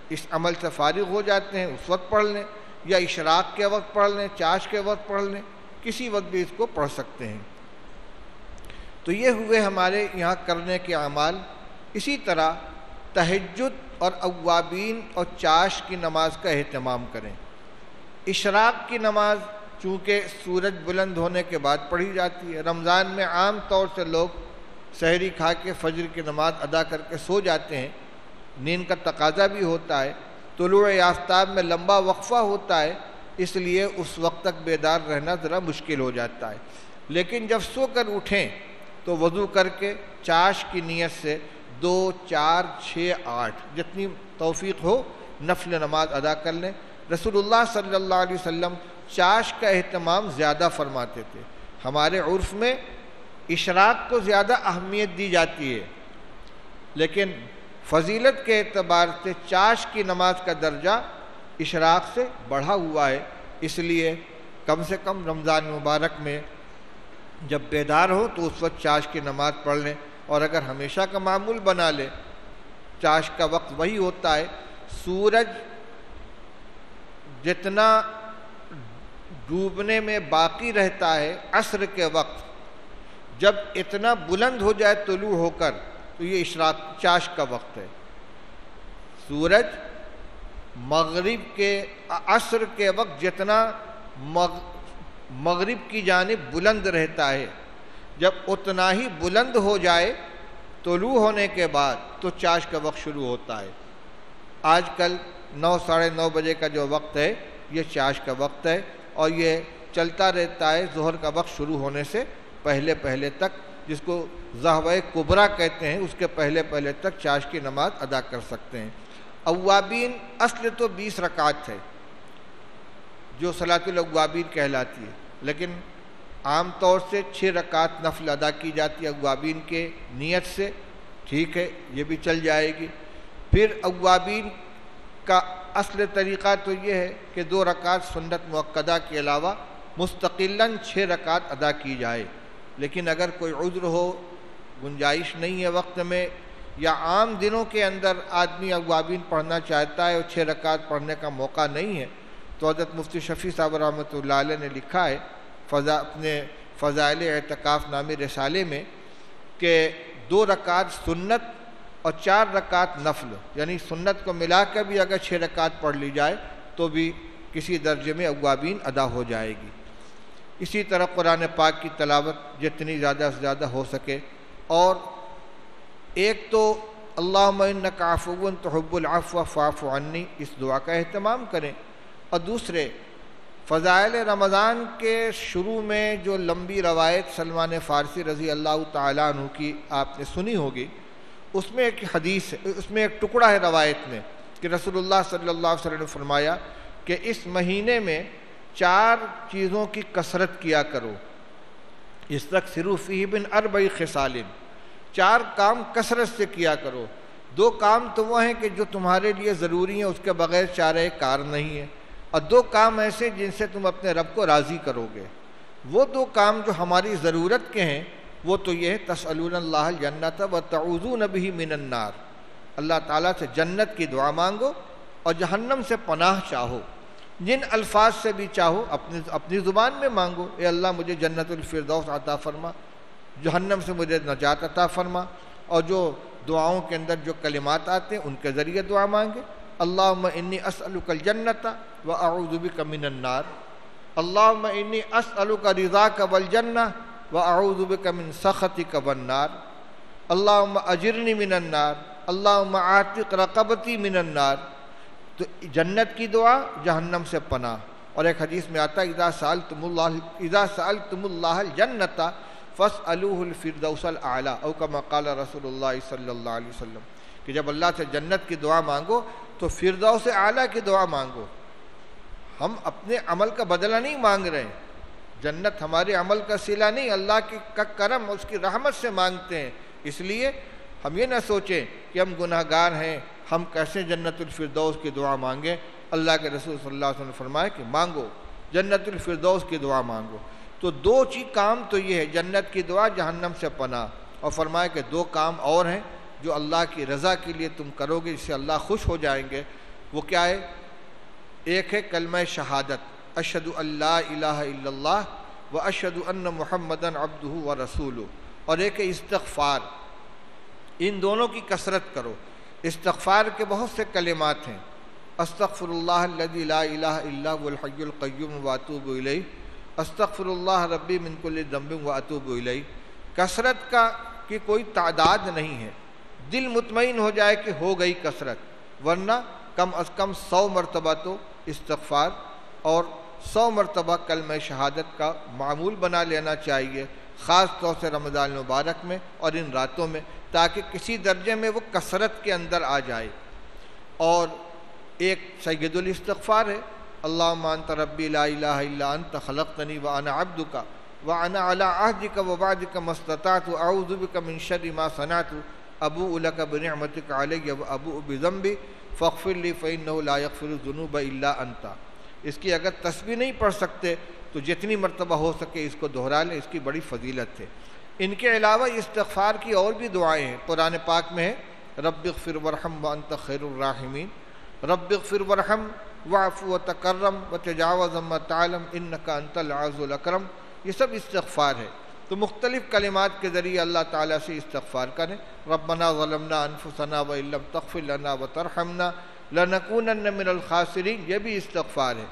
اس عمل سے فارغ ہو جاتے ہیں اس وقت پڑھ لیں، یا اشراق کے وقت پڑھ لیں، چاش کے وقت پڑھ لیں، کسی وقت بھی اس کو پڑھ سکتے ہیں۔ تو یہ ہوئے ہمارے یہاں کرنے کے اعمال۔ اسی طرح تہجد اور اوابین اور چاش کی نماز کا اہتمام کریں۔ اشراق کی نماز چونکہ سورج بلند ہونے کے بعد پڑھی جاتی ہے، رمضان میں عام طور سے لوگ سحری کھا کے فجر کی نماز ادا کر کے سو جاتے ہیں، نیند کا تقاضا بھی ہوتا ہے، طلوع آفتاب میں لمبا وقفہ ہوتا ہے، اس لیے اس وقت تک بیدار رہنا ذرا مشکل ہو جاتا ہے۔ لیکن جب سو کر اٹھیں تو وضو کر کے چاش کی نیت سے 2، 4، 6، 8 جتنی توفیق ہو نفل نماز ادا کر لیں۔ رسول اللہ صلی اللہ علیہ وسلم چاش کا اہتمام زیادہ فرماتے تھے۔ ہمارے عرف میں اشراق کو زیادہ اہمیت دی جاتی ہے، لیکن فضیلت کے اعتبار سے چاش کی نماز کا درجہ اشراق سے بڑھا ہوا ہے، اس لیے کم سے کم رمضان مبارک میں جب بیدار ہو تو اس وقت چاش کی نماز پڑھ لیں، اور اگر ہمیشہ کا معمول بنا لیں، چاش کا وقت وہی ہوتا ہے، سورج جتنا ڈوبنے میں باقی رہتا ہے عصر کے وقت، جب اتنا بلند ہو جائے طلوع ہو کر تو یہ اشراق چاش کا وقت ہے۔ سورج مغرب کے عصر کے وقت جتنا مغرب کی جانب بلند رہتا ہے، جب اتنا ہی بلند ہو جائے طلوع ہونے کے بعد تو چاش کا وقت شروع ہوتا ہے۔ آج کل 9، 9:30 بجے کا جو وقت ہے یہ چاش کا وقت ہے، اور یہ چلتا رہتا ہے ظہر کا وقت شروع ہونے سے پہلے تک، جس کو ظہوہ کبریٰ کہتے ہیں، اس کے پہلے تک چاش کی نماز ادا کر سکتے ہیں۔ اوابین اصل تو 20 رکعت ہے جو صلاۃ الاوابین کہلاتی ہے، لیکن عام طور سے 6 رکعت نفل ادا کی جاتی ہے اوابین کے نیت سے، ٹھیک ہے، یہ بھی چل جائے گی۔ پھر اوابین کا اصل طریقہ تو یہ ہے کہ 2 رکعت سنت مؤکدہ کے علاوہ مستقلاً 6 رکعت ادا کی جائے، لیکن اگر کوئی عذر ہو، گنجائش نہیں ہے وقت میں، یا عام دنوں کے اندر آدمی اوابین پڑھنا چاہتا ہے اور 6 رکعت پڑھنے کا موقع نہیں ہے، تو حضرت مفتی شفیع صاحب رحمۃ اللہ علیہ نے لکھا ہے اپنے فضائل اعتکاف نامی رسالے میں کہ 2 رکعت سنت اور 4 رکعت نفل، یعنی سنت کو ملا کر بھی اگر 6 رکعت پڑھ لی جائے تو بھی کسی درجے میں اوابین ادا ہو جائے گی۔ اسی طرح قرآن پاک کی تلاوت جتنی زیادہ سے زیادہ ہو سکے، اور ایک تو اللہم انک عفو تحب العفو فاعف عنی، اس دعا کا اہتمام کریں، اور دوسرے فضائل رمضان کے شروع میں جو لمبی روایت سلمان فارسی رضی اللہ تعالیٰ عنہ کی آپ نے سنی ہوگی، اس میں ایک حدیث ہے، اس میں ایک ٹکڑا ہے روایت میں کہ رسول اللہ صلی اللہ علیہ وسلم نے فرمایا کہ اس مہینے میں 4 چیزوں کی کثرت کیا کرو، استکثروا فیہ من 4 خصال، 4 کام کثرت سے کیا کرو۔ 2 کام تو وہ ہیں کہ جو تمہارے لیے ضروری ہیں، اس کے بغیر چارہ کار نہیں ہے، اور 2 کام ایسے جن سے تم اپنے رب کو راضی کرو گے۔ وہ 2 کام جو ہماری ضرورت کے ہیں وہ تو یہ ہے تسألون اللہ الجنۃ وتعوذون بہ من النار، اللہ تعالیٰ سے جنت کی دعا مانگو اور جہنم سے پناہ چاہو، جن الفاظ سے بھی چاہو اپنی زبان میں مانگو، اے اللہ مجھے جنت الفردوس عطا فرما، جہنم سے مجھے نجات عطا فرما، اور جو دعاؤں کے اندر جو کلمات آتے ہیں ان کے ذریعے دعا مانگے۔ اللہم انی اسألک الجنۃ واعوذ بک من النار، اللہم انی اسألک رضاک والجنہ واعوذ بک من سخطک والنار، اللہم اجرنی من النار، اللہم اعتق رقبتی من النار۔ تو جنت کی دعا، جہنم سے پناہ، اور ایک حدیث میں آتا ہے اذا سألتم اللہ الجنۃ فاسألوہ الفردوس الاعلی، او کما قال رسول اللہ صلی اللہ علیہ وسلم، کہ جب اللہ سے جنت کی دعا مانگو تو فردوس اعلیٰ کی دعا مانگو۔ ہم اپنے عمل کا بدلہ نہیں مانگ رہے ہیں، جنت ہمارے عمل کا صلہ نہیں، اللہ کا کرم اس کی رحمت سے مانگتے ہیں۔ اس لیے ہم یہ نہ سوچیں کہ ہم گناہ گار ہیں، ہم کیسے جنت الفردوس کی دعا مانگیں۔ اللہ کے رسول صلی اللہ علیہ وسلم نے فرمایا کہ مانگو، جنت الفردوس کی دعا مانگو۔ تو 2 چیز کام تو یہ ہے، جنت کی دعا، جہنم سے پناہ، اور فرمایا کہ 2 کام اور ہیں جو اللہ کی رضا کے لیے تم کرو گے، جس سے اللہ خوش ہو جائیں گے۔ وہ کیا ہے؟ ایک ہے کلمہ شہادت، اشہد ان لا الہ الا اللہ و اشہد ان محمدً عبدہ و رسولہ، اور ایک ہے استغفار۔ ان دونوں کی کثرت کرو۔ استغفار کے بہت سے کلمات ہیں، استغفر اللہ الذی لا الہ الا هو الحی القیوم واتوب الیہ، استغفر اللہ ربی من کل ذنب واتوب الیہ۔ کثرت کی کوئی تعداد نہیں ہے، دل مطمئن ہو جائے کہ ہو گئی کثرت، ورنہ کم از کم 100 مرتبہ تو استغفار اور 100 مرتبہ کلمہ شہادت کا معمول بنا لینا چاہیے، خاص طور سے رمضان المبارک میں اور ان راتوں میں، تاکہ کسی درجے میں وہ کثرت کے اندر آ جائے۔ اور ایک سید الاستغفار ہے، اللہم انت ربی لا الہ الا انت خلقتنی وانا عبدک وانا علی عہدک ووعدک ما استطعت اعوذ بک من شر ما صنعت ابوء لک بنعمتک علی وابوء بذنبی فاغفر لی فانہ لا یغفر الذنوب الا انت۔ اس کی اگر تسبیح نہیں پڑھ سکتے تو جتنی مرتبہ ہو سکے اس کو دہرا لیں، اس کی بڑی فضیلت ہے۔ ان کے علاوہ استغفار کی اور بھی دعائیں ہیں، قرآن پاک میں ہے رب اغفر وارحم وانت خیر الراحمین، رب اغفر وارحم واعف وتکرم وتجاوز عما تعلم انک انت العز الاکرم۔ یہ سب استغفار ہے۔ تو مختلف کلمات کے ذریعے اللہ تعالیٰ سے استغفار کریں۔ ربنا ظلمنا انفسنا وان لم تغفر لنا وترحمنا لنکونن من الخاسرین، یہ بھی استغفار ہے۔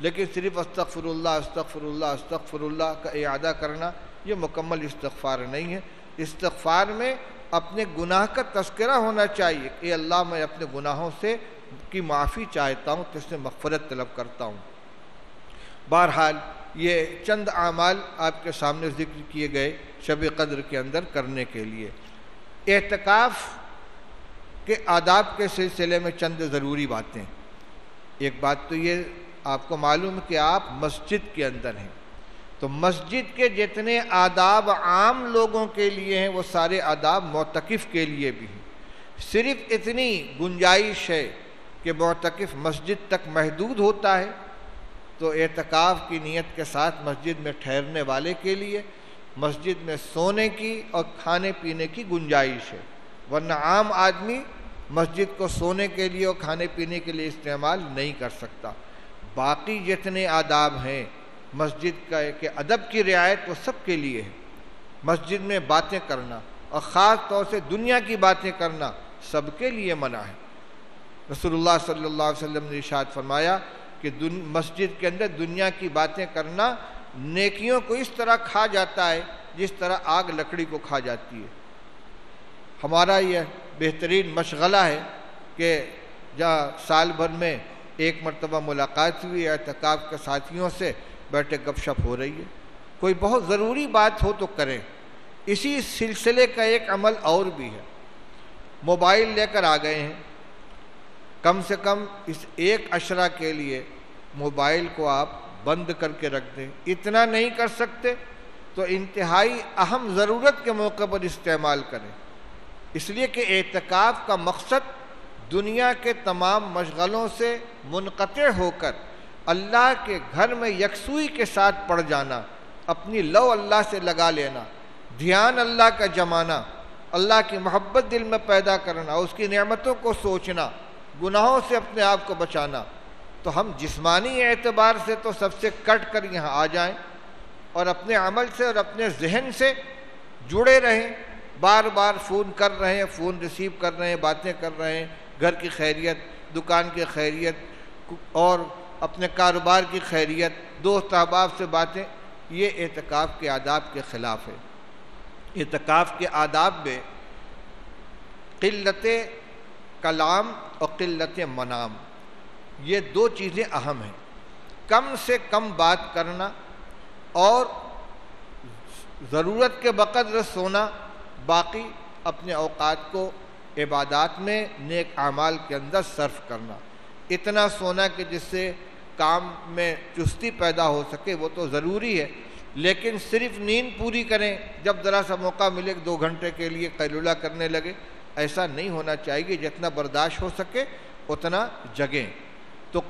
لیکن صرف استغفر اللہ استغفر اللہ استغفر اللہ کا اعادہ کرنا یہ مکمل استغفار نہیں ہے۔ استغفار میں اپنے گناہ کا تذکرہ ہونا چاہیے، اے اللہ میں اپنے گناہوں سے کی معافی چاہتا ہوں، تجھ سے مغفرت طلب کرتا ہوں۔ بہرحال یہ چند اعمال آپ کے سامنے ذکر کیے گئے شب قدر کے اندر کرنے کے لیے۔ اعتکاف کے آداب کے سلسلے میں چند ضروری باتیں۔ ایک بات تو یہ آپ کو معلوم ہے کہ آپ مسجد کے اندر ہیں، تو مسجد کے جتنے آداب عام لوگوں کے لیے ہیں وہ سارے آداب معتکف کے لیے بھی ہیں۔ صرف اتنی گنجائش ہے کہ معتکف مسجد تک محدود ہوتا ہے، تو اعتکاف کی نیت کے ساتھ مسجد میں ٹھہرنے والے کے لیے مسجد میں سونے کی اور کھانے پینے کی گنجائش ہے، ورنہ عام آدمی مسجد کو سونے کے لیے اور کھانے پینے کے لیے استعمال نہیں کر سکتا۔ باقی جتنے آداب ہیں مسجد کے ادب کی رعایت وہ سب کے لیے ہے۔ مسجد میں باتیں کرنا اور خاص طور سے دنیا کی باتیں کرنا سب کے لیے منع ہے۔ رسول اللہ صلی اللہ علیہ وسلم نے ارشاد فرمایا کہ مسجد کے اندر دنیا کی باتیں کرنا نیکیوں کو اس طرح کھا جاتا ہے جس طرح آگ لکڑی کو کھا جاتی ہے۔ ہمارا یہ بہترین مشغلہ ہے کہ جہاں سال بھر میں ایک مرتبہ ملاقات ہوئی ہے، اعتکاف کے ساتھیوں سے بیٹھے گپ شپ ہو رہی ہے، کوئی بہت ضروری بات ہو تو کریں۔ اسی سلسلے کا ایک عمل اور بھی ہے، موبائل لے کر آ گئے ہیں، کم سے کم اس ایک عشرہ کے لیے موبائل کو آپ بند کر کے رکھ دیں۔ اتنا نہیں کر سکتے تو انتہائی اہم ضرورت کے موقع پر استعمال کریں، اس لیے کہ اعتکاف کا مقصد دنیا کے تمام مشغلوں سے منقطع ہو کر اللہ کے گھر میں یکسوئی کے ساتھ پڑ جانا، اپنی لو اللہ سے لگا لینا، دھیان اللہ کا جمانا، اللہ کی محبت دل میں پیدا کرنا، اس کی نعمتوں کو سوچنا، گناہوں سے اپنے آپ کو بچانا۔ تو ہم جسمانی اعتبار سے تو سب سے کٹ کر یہاں آ جائیں اور اپنے عمل سے اور اپنے ذہن سے جڑے رہیں، بار بار فون کر رہے ہیں، فون ریسیو کر رہے ہیں، باتیں کر رہے ہیں، گھر کی خیریت، دکان کی خیریت اور اپنے کاروبار کی خیریت، دوست احباب سے باتیں، یہ اعتکاف کے آداب کے خلاف ہے۔ اعتکاف کے آداب میں قلت کلام اور قلت منام، یہ دو چیزیں اہم ہیں۔ کم سے کم بات کرنا اور ضرورت کے بقدر سونا، باقی اپنے اوقات کو عبادات میں، نیک اعمال کے اندر صرف کرنا۔ اتنا سونا کہ جس سے کام میں چستی پیدا ہو سکے وہ تو ضروری ہے، لیکن صرف نیند پوری کریں، جب ذرا سا موقع ملے 2 گھنٹے کے لیے قیلولہ کرنے لگے، ایسا نہیں ہونا چاہیے۔ جتنا برداشت ہو سکے اتنا جگیں۔ تو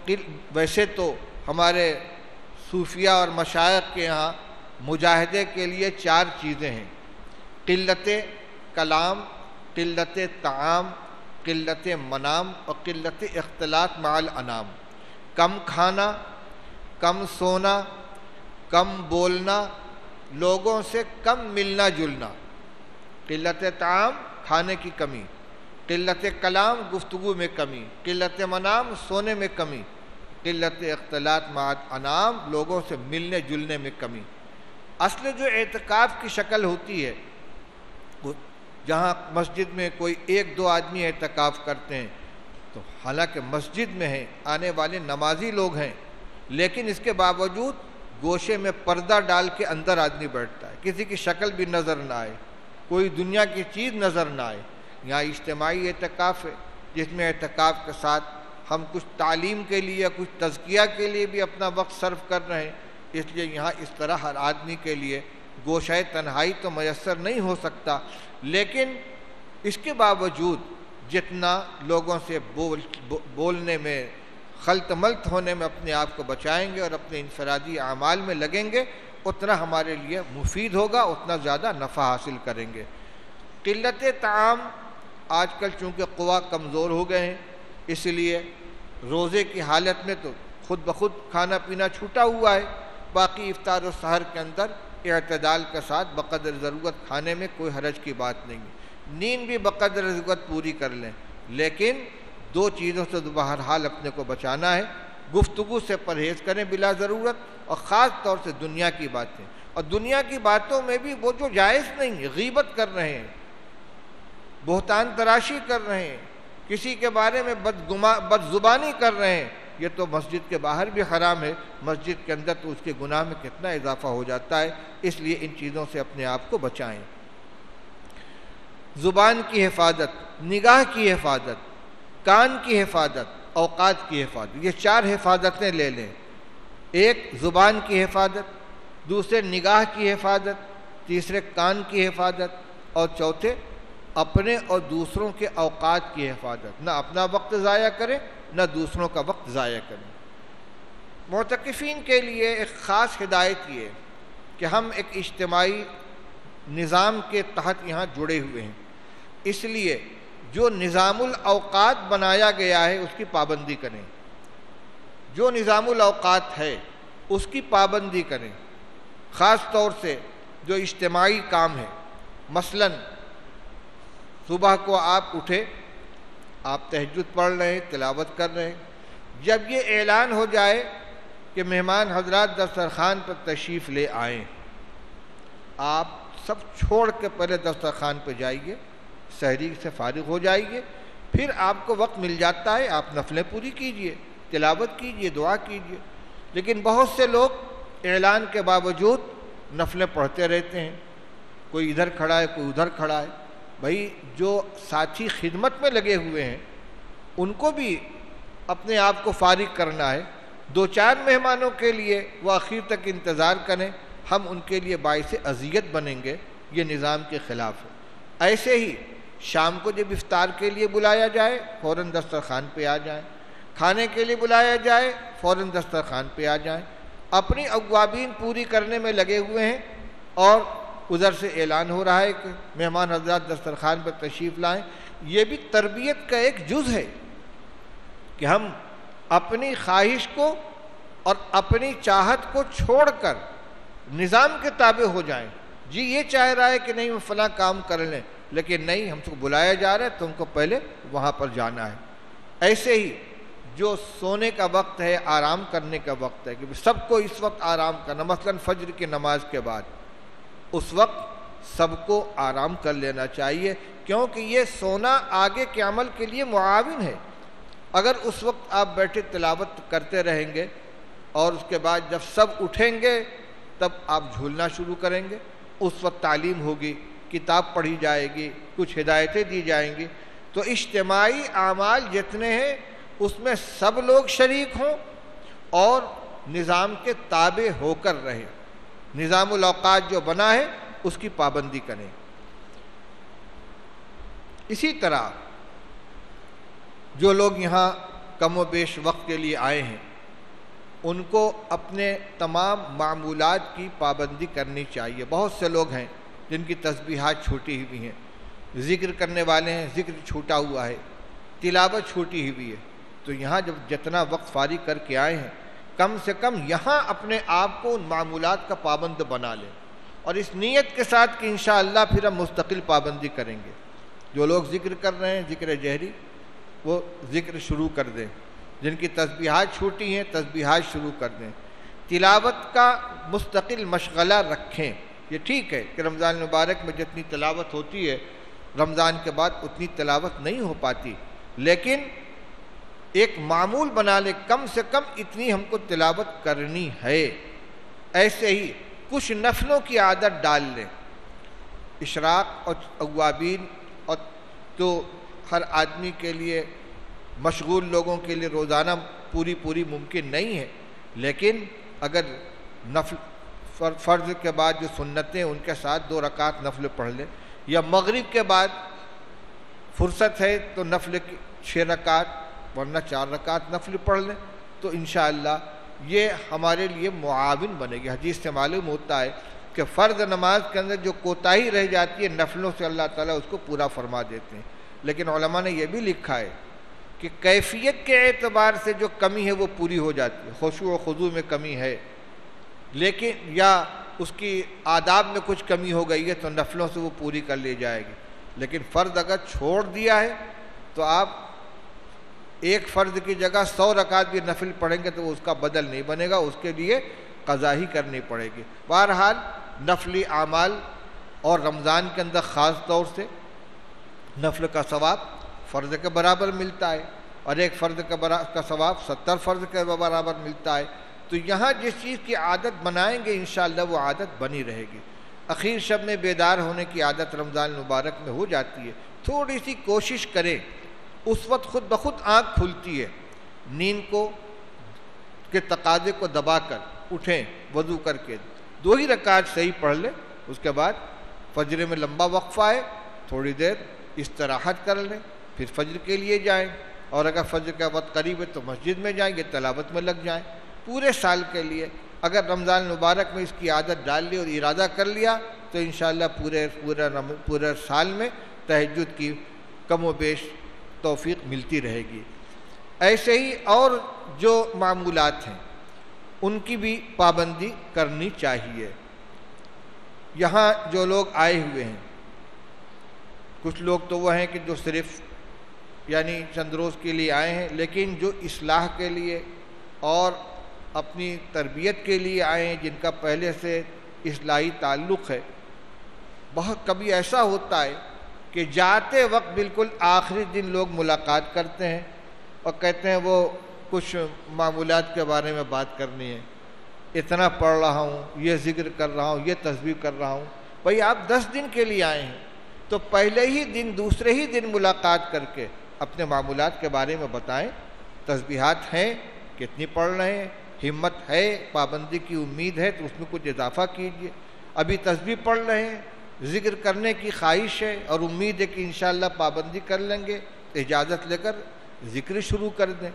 ویسے تو ہمارے صوفیہ اور مشائخ کے یہاں مجاہدے کے لیے 4 چیزیں ہیں: قلت کلام، قلت طعام، قلت منام اور قلت اختلاط مع الانام۔ کم کھانا، کم سونا، کم بولنا، لوگوں سے کم ملنا جلنا۔ قلت طعام، کھانے کی کمی، قلت کلام، گفتگو میں کمی، قلت منام، سونے میں کمی، قلت اختلاط مع الانام، لوگوں سے ملنے جلنے میں کمی۔ اصل جو اعتکاف کی شکل ہوتی ہے، جہاں مسجد میں کوئی 1-2 آدمی اعتکاف کرتے ہیں، تو حالانکہ مسجد میں ہیں، آنے والے نمازی لوگ ہیں، لیکن اس کے باوجود گوشے میں پردہ ڈال کے اندر آدمی بیٹھتا ہے، کسی کی شکل بھی نظر نہ آئے، کوئی دنیا کی چیز نظر نہ آئے۔ یہاں اجتماعی اعتکاف ہے، جس میں اعتکاف کے ساتھ ہم کچھ تعلیم کے لیے، کچھ تزکیہ کے لیے بھی اپنا وقت صرف کر رہے ہیں، اس لیے یہاں اس طرح ہر آدمی کے لیے گوشہ تنہائی تو میسر نہیں ہو سکتا، لیکن اس کے باوجود جتنا لوگوں سے بولنے میں، خلط ملط ہونے میں اپنے آپ کو بچائیں گے اور اپنے انفرادی اعمال میں لگیں گے، اتنا ہمارے لیے مفید ہوگا، اتنا زیادہ نفع حاصل کریں گے۔ قلت طعام، آج کل چونکہ قوا کمزور ہو گئے ہیں، اس لیے روزے کی حالت میں تو خود بخود کھانا پینا چھوٹا ہوا ہے، باقی افطار و سحر کے اندر اعتدال کے ساتھ بقدر ضرورت کھانے میں کوئی حرج کی بات نہیں ہے، نیند بھی بقدر ضرورت پوری کر لیں، لیکن 2 چیزوں سے بہرحال اپنے کو بچانا ہے۔ گفتگو سے پرہیز کریں بلا ضرورت، اور خاص طور سے دنیا کی باتیں، اور دنیا کی باتوں میں بھی وہ جو جائز نہیں، غیبت کر رہے ہیں، بہتان تراشی کر رہے ہیں، کسی کے بارے میں بد زبانی کر رہے ہیں، یہ تو مسجد کے باہر بھی حرام ہے، مسجد کے اندر تو اس کے گناہ میں کتنا اضافہ ہو جاتا ہے، اس لیے ان چیزوں سے اپنے آپ کو بچائیں۔ زبان کی حفاظت، نگاہ کی حفاظت، کان کی حفاظت، اوقات کی حفاظت، یہ 4 حفاظتیں لے لیں۔ ایک زبان کی حفاظت، دوسرے نگاہ کی حفاظت، تیسرے کان کی حفاظت، اور چوتھے اپنے اور دوسروں کے اوقات کی حفاظت، نہ اپنا وقت ضائع کریں نہ دوسروں کا وقت ضائع کریں۔ معتکفین کے لیے ایک خاص ہدایت یہ ہے کہ ہم ایک اجتماعی نظام کے تحت یہاں جڑے ہوئے ہیں، اس لیے جو نظام الاوقات بنایا گیا ہے اس کی پابندی کریں، جو نظام الاوقات ہے اس کی پابندی کریں، خاص طور سے جو اجتماعی کام ہے۔ مثلاً صبح کو آپ اٹھے، آپ تہجد پڑھ رہے ہیں، تلاوت کر رہے ہیں، جب یہ اعلان ہو جائے کہ مہمان حضرات دسترخوان پر تشریف لے آئیں، آپ سب چھوڑ کے پہلے دسترخوان پہ جائیے، سحری سے فارغ ہو جائیے، پھر آپ کو وقت مل جاتا ہے، آپ نفلیں پوری کیجئے، تلاوت کیجئے، دعا کیجئے۔ لیکن بہت سے لوگ اعلان کے باوجود نفلیں پڑھتے رہتے ہیں، کوئی ادھر کھڑا ہے، کوئی ادھر کھڑا ہے۔ بھائی جو ساتھی خدمت میں لگے ہوئے ہیں ان کو بھی اپنے آپ کو فارغ کرنا ہے۔ دو چار مہمانوں کے لیے وہ آخر تک انتظار کریں، ہم ان کے لیے باعث اذیت بنیں گے، یہ نظام کے خلاف ہے۔ ایسے ہی شام کو جب افطار کے لیے بلایا جائے فوراً دسترخوان پہ آ جائیں، کھانے کے لیے بلایا جائے فوراً دسترخوان پہ آ جائیں۔ اپنی اوابین پوری کرنے میں لگے ہوئے ہیں اور ادھر سے اعلان ہو رہا ہے کہ مہمان حضرات دسترخوان پر تشریف لائیں۔ یہ بھی تربیت کا ایک جز ہے کہ ہم اپنی خواہش کو اور اپنی چاہت کو چھوڑ کر نظام کے تابع ہو جائیں۔ جی یہ چاہ رہا ہے کہ نہیں وہ فلاں کام کر لیں، لیکن نہیں، ہم کو بلایا جا رہا ہے، تم کو پہلے وہاں پر جانا ہے۔ ایسے ہی جو سونے کا وقت ہے، آرام کرنے کا وقت ہے کہ سب کو اس وقت آرام کرنا، مثلا فجر کی نماز کے بعد اس وقت سب کو آرام کر لینا چاہیے، کیونکہ یہ سونا آگے کے عمل کے لیے معاون ہے۔ اگر اس وقت آپ بیٹھے تلاوت کرتے رہیں گے اور اس کے بعد جب سب اٹھیں گے تب آپ جھولنا شروع کریں گے، اس وقت تعلیم ہوگی، کتاب پڑھی جائے گی، کچھ ہدایتیں دی جائیں گی، تو اجتماعی اعمال جتنے ہیں اس میں سب لوگ شریک ہوں اور نظام کے تابع ہو کر رہیں۔ نظام الاوقات جو بنا ہے اس کی پابندی کریں۔ اسی طرح جو لوگ یہاں کم و بیش وقت کے لیے آئے ہیں ان کو اپنے تمام معمولات کی پابندی کرنی چاہیے۔ بہت سے لوگ ہیں جن کی تسبیحات چھوٹی ہوئی ہیں، ذکر کرنے والے ہیں ذکر چھوٹا ہوا ہے، تلاوت چھوٹی ہوئی ہے، تو یہاں جب جتنا وقت فارغ کر کے آئے ہیں کم سے کم یہاں اپنے آپ کو ان معمولات کا پابند بنا لیں، اور اس نیت کے ساتھ کہ انشاءاللہ پھر ہم مستقل پابندی کریں گے۔ جو لوگ ذکر کر رہے ہیں ذکر جہری وہ ذکر شروع کر دیں، جن کی تسبیحات چھوٹی ہیں تسبیحات شروع کر دیں، تلاوت کا مستقل مشغلہ رکھیں۔ یہ ٹھیک ہے کہ رمضان المبارک میں جتنی تلاوت ہوتی ہے رمضان کے بعد اتنی تلاوت نہیں ہو پاتی، لیکن ایک معمول بنا لیں کم سے کم اتنی ہم کو تلاوت کرنی ہے۔ ایسے ہی کچھ نفلوں کی عادت ڈال لیں۔ اشراق اور اوابین اور تو ہر آدمی کے لیے مشغول لوگوں کے لیے روزانہ پوری ممکن نہیں ہے، لیکن اگر نفل فرض کے بعد جو سنتیں ان کے ساتھ 2 رکعت نفل پڑھ لیں، یا مغرب کے بعد فرصت ہے تو نفل 6 رکعت ورنہ 4 رکعت نفل پڑھ لیں، تو انشاءاللہ یہ ہمارے لیے معاون بنے گی۔ حدیث سے معلوم ہوتا ہے کہ فرض نماز کے اندر جو کوتاہی رہ جاتی ہے نفلوں سے اللہ تعالیٰ اس کو پورا فرما دیتے ہیں، لیکن علماء نے یہ بھی لکھا ہے کہ کیفیت کے اعتبار سے جو کمی ہے وہ پوری ہو جاتی ہے، خشوع و خضوع میں کمی ہے لیکن یا اس کی آداب میں کچھ کمی ہو گئی ہے تو نفلوں سے وہ پوری کر لی جائے گی، لیکن فرض اگر چھوڑ دیا ہے تو آپ ایک فرض کی جگہ 100 رکعت بھی نفل پڑھیں گے تو وہ اس کا بدل نہیں بنے گا، اس کے لیے قضا ہی کرنی پڑے گی۔ بہرحال نفلی اعمال اور رمضان کے اندر خاص طور سے نفل کا ثواب فرض کے برابر ملتا ہے، اور ایک فرض کا ثواب 70 فرض کے برابر ملتا ہے۔ تو یہاں جس چیز کی عادت بنائیں گے انشاءاللہ وہ عادت بنی رہے گی۔ اخیر شب میں بیدار ہونے کی عادت رمضان مبارک میں ہو جاتی ہے، تھوڑی سی کوشش کریں، اس وقت خود بخود آنکھ کھلتی ہے، نیند کے تقاضے کو دبا کر اٹھیں، وضو کر کے 2 ہی رکعت صحیح پڑھ لیں، اس کے بعد فجر میں لمبا وقفہ ہے، تھوڑی دیر استراحت کر لیں، پھر فجر کے لیے جائیں، اور اگر فجر کا وقت قریب ہے تو مسجد میں جائیں گے، تلاوت میں لگ جائیں۔ پورے سال کے لیے اگر رمضان مبارک میں اس کی عادت ڈال لی اور ارادہ کر لیا تو انشاءاللہ پورے سال میں تہجد کی کم و بیش توفیق ملتی رہے گی۔ ایسے ہی اور جو معمولات ہیں ان کی بھی پابندی کرنی چاہیے۔ یہاں جو لوگ آئے ہوئے ہیں کچھ لوگ تو وہ ہیں کہ جو صرف یعنی چند روز کے لیے آئے ہیں، لیکن جو اصلاح کے لیے اور اپنی تربیت کے لیے آئے ہیں، جن کا پہلے سے اصلاحی تعلق ہے، بہت کبھی ایسا ہوتا ہے کہ جاتے وقت بالکل آخری دن لوگ ملاقات کرتے ہیں اور کہتے ہیں وہ کچھ معمولات کے بارے میں بات کرنی ہے، اتنا پڑھ رہا ہوں، یہ ذکر کر رہا ہوں، یہ تسبیح کر رہا ہوں۔ بھئی آپ 10 دن کے لیے آئے ہیں تو پہلے ہی دن دوسرے ہی دن ملاقات کر کے اپنے معمولات کے بارے میں بتائیں، تسبیحات ہیں کتنی پڑھ رہے ہیں، ہمت ہے، پابندی کی امید ہے تو اس میں کچھ اضافہ کیجئے، ابھی تسبیح پڑھ رہے ہیں، ذکر کرنے کی خواہش ہے اور امید ہے کہ انشاءاللہ پابندی کر لیں گے، اجازت لے کر ذکر شروع کر دیں۔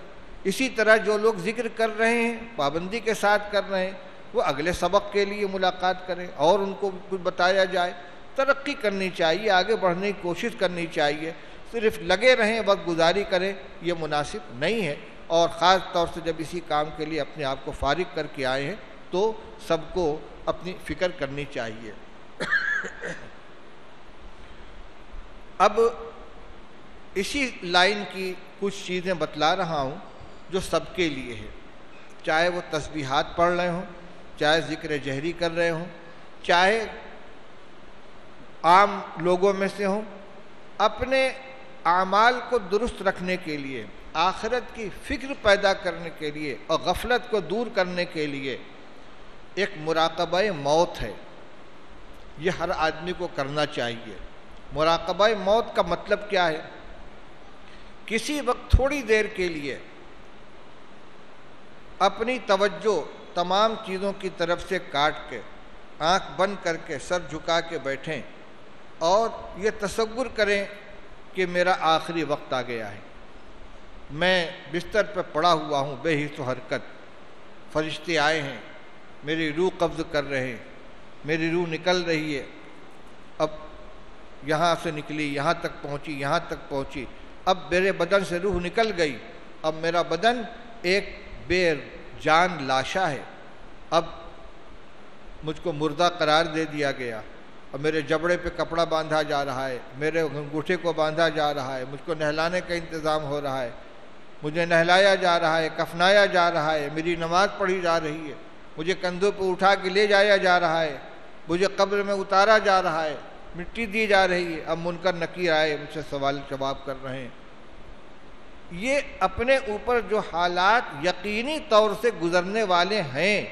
اسی طرح جو لوگ ذکر کر رہے ہیں، پابندی کے ساتھ کر رہے ہیں، وہ اگلے سبق کے لیے ملاقات کریں اور ان کو کچھ بتایا جائے۔ ترقی کرنی چاہیے، آگے بڑھنے کی کوشش کرنی چاہیے، صرف لگے رہیں، وقت گزاری کریں، یہ مناسب نہیں ہے۔ اور خاص طور سے جب اسی کام کے لیے اپنے آپ کو فارغ کر کے آئے ہیں تو سب کو اپنی فکر کرنی چاہیے۔ اب اسی لائن کی کچھ چیزیں بتلا رہا ہوں جو سب کے لیے ہے، چاہے وہ تسبیحات پڑھ رہے ہوں، چاہے ذکر جہری کر رہے ہوں، چاہے عام لوگوں میں سے ہوں۔ اپنے اعمال کو درست رکھنے کے لیے، آخرت کی فکر پیدا کرنے کے لیے اور غفلت کو دور کرنے کے لیے ایک مراقبہ موت ہے، یہ ہر آدمی کو کرنا چاہیے۔ مراقبہ موت کا مطلب کیا ہے؟ کسی وقت تھوڑی دیر کے لیے اپنی توجہ تمام چیزوں کی طرف سے کاٹ کے، آنکھ بند کر کے، سر جھکا کے بیٹھیں اور یہ تصور کریں کہ میرا آخری وقت آ گیا ہے، میں بستر پہ پڑا ہوا ہوں بے حس و حرکت، فرشتے آئے ہیں، میری روح قبض کر رہے ہیں، میری روح نکل رہی ہے، اب یہاں سے نکلی، یہاں تک پہنچی، یہاں تک پہنچی، اب میرے بدن سے روح نکل گئی، اب میرا بدن ایک بے جان لاشا ہے، اب مجھ کو مردہ قرار دے دیا گیا، اب میرے جبڑے پہ کپڑا باندھا جا رہا ہے، میرے انگوٹھے کو باندھا جا رہا ہے، مجھ کو نہلانے کا انتظام ہو رہا ہے، مجھے نہلایا جا رہا ہے، کفنایا جا رہا ہے، میری نماز پڑھی جا رہی ہے، مجھے کندھوں پہ اٹھا کے لے جایا جا رہا ہے، مجھے قبر میں اتارا جا رہا ہے، مٹی دی جا رہی ہے، اب منکر نکیر آئے مجھ سے سوال جواب کر رہے ہیں۔ یہ اپنے اوپر جو حالات یقینی طور سے گزرنے والے ہیں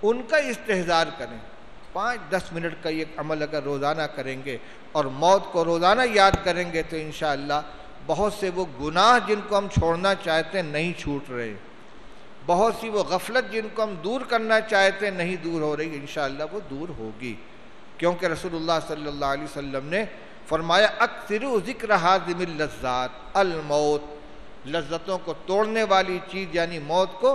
ان کا استحضار کریں۔ 5-10 منٹ کا یہ عمل اگر روزانہ کریں گے اور موت کو روزانہ یاد کریں گے تو انشاءاللہ بہت سے وہ گناہ جن کو ہم چھوڑنا چاہتے ہیں نہیں چھوٹ رہے، بہت سی وہ غفلت جن کو ہم دور کرنا چاہتے ہیں نہیں دور ہو رہی، انشاءاللہ وہ دور ہوگی، کیونکہ رسول اللہ صلی اللہ علیہ وسلم نے فرمایا اکثروا ذکر حازم اللذات الموت، لذتوں کو توڑنے والی چیز یعنی موت کو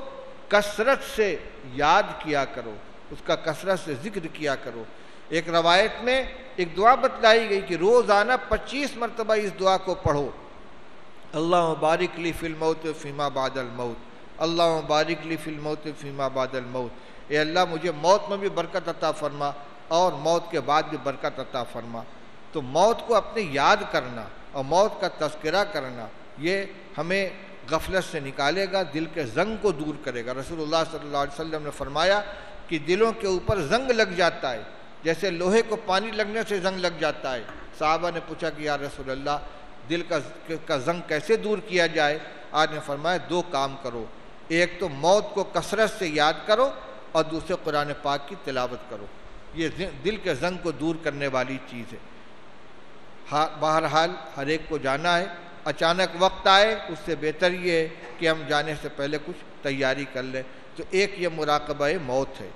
کثرت سے یاد کیا کرو، اس کا کثرت سے ذکر کیا کرو۔ ایک روایت میں ایک دعا بتلائی گئی کہ روزانہ 25 مرتبہ اس دعا کو پڑھو، اللہم بارک لی فی الموت فیما بعد الموت، اللہم بارک لی فی الموت فیما بعد الموت، اے اللہ مجھے موت میں بھی برکت عطا فرما اور موت کے بعد بھی برکت عطا فرما۔ تو موت کو اپنے یاد کرنا اور موت کا تذکرہ کرنا یہ ہمیں غفلت سے نکالے گا، دل کے زنگ کو دور کرے گا۔ رسول اللہ صلی اللہ علیہ وسلم نے فرمایا کہ دلوں کے اوپر زنگ لگ جاتا ہے، جیسے لوہے کو پانی لگنے سے زنگ لگ جاتا ہے۔ صحابہ نے پوچھا کہ یا رسول اللہ دل کا زنگ کیسے دور کیا جائے؟ آپ نے فرمایا 2 کام کرو، ایک تو موت کو کثرت سے یاد کرو اور دوسرے قرآن پاک کی تلاوت کرو، یہ دل کے زنگ کو دور کرنے والی چیز ہے۔ بہرحال ہر ایک کو جانا ہے، اچانک وقت آئے اس سے بہتر یہ ہے کہ ہم جانے سے پہلے کچھ تیاری کر لیں۔ تو ایک یہ مراقبہ موت ہے،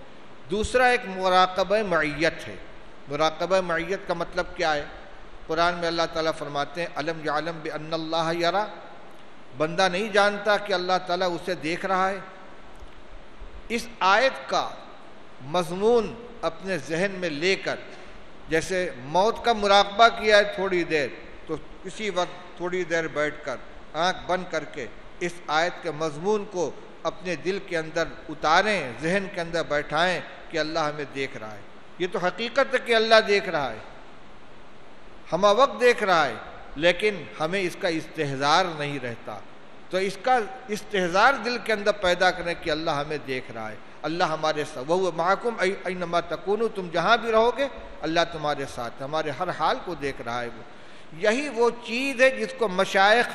دوسرا ایک مراقبہ معیت ہے۔ مراقبہ معیت کا مطلب کیا ہے؟ قرآن میں اللہ تعالیٰ فرماتے ہیں الم یعلم بان اللہ یرا، بندہ نہیں جانتا کہ اللہ تعالیٰ اسے دیکھ رہا ہے۔ اس آیت کا مضمون اپنے ذہن میں لے کر، جیسے موت کا مراقبہ کیا ہے تھوڑی دیر، تو کسی وقت تھوڑی دیر بیٹھ کر آنکھ بند کر کے اس آیت کے مضمون کو اپنے دل کے اندر اتاریں، ذہن کے اندر بیٹھائیں کہ اللہ ہمیں دیکھ رہا ہے۔ یہ تو حقیقت ہے کہ اللہ دیکھ رہا ہے، ہمہ وقت دیکھ رہا ہے، لیکن ہمیں اس کا استحضار نہیں رہتا. تو اس کا استحضار دل کے اندر پیدا کریں کہ اللہ ہمیں دیکھ رہا ہے, اللہ ہمارے ساتھ, وَهُوَ مَعَكُمْ أَيْنَمَا تَكُونُوا, تم جہاں بھی رہو گے اللہ تمہارے ساتھ, ہمارے ہر حال کو دیکھ رہا ہے. یہی وہ چیز ہے جس کو مشائخ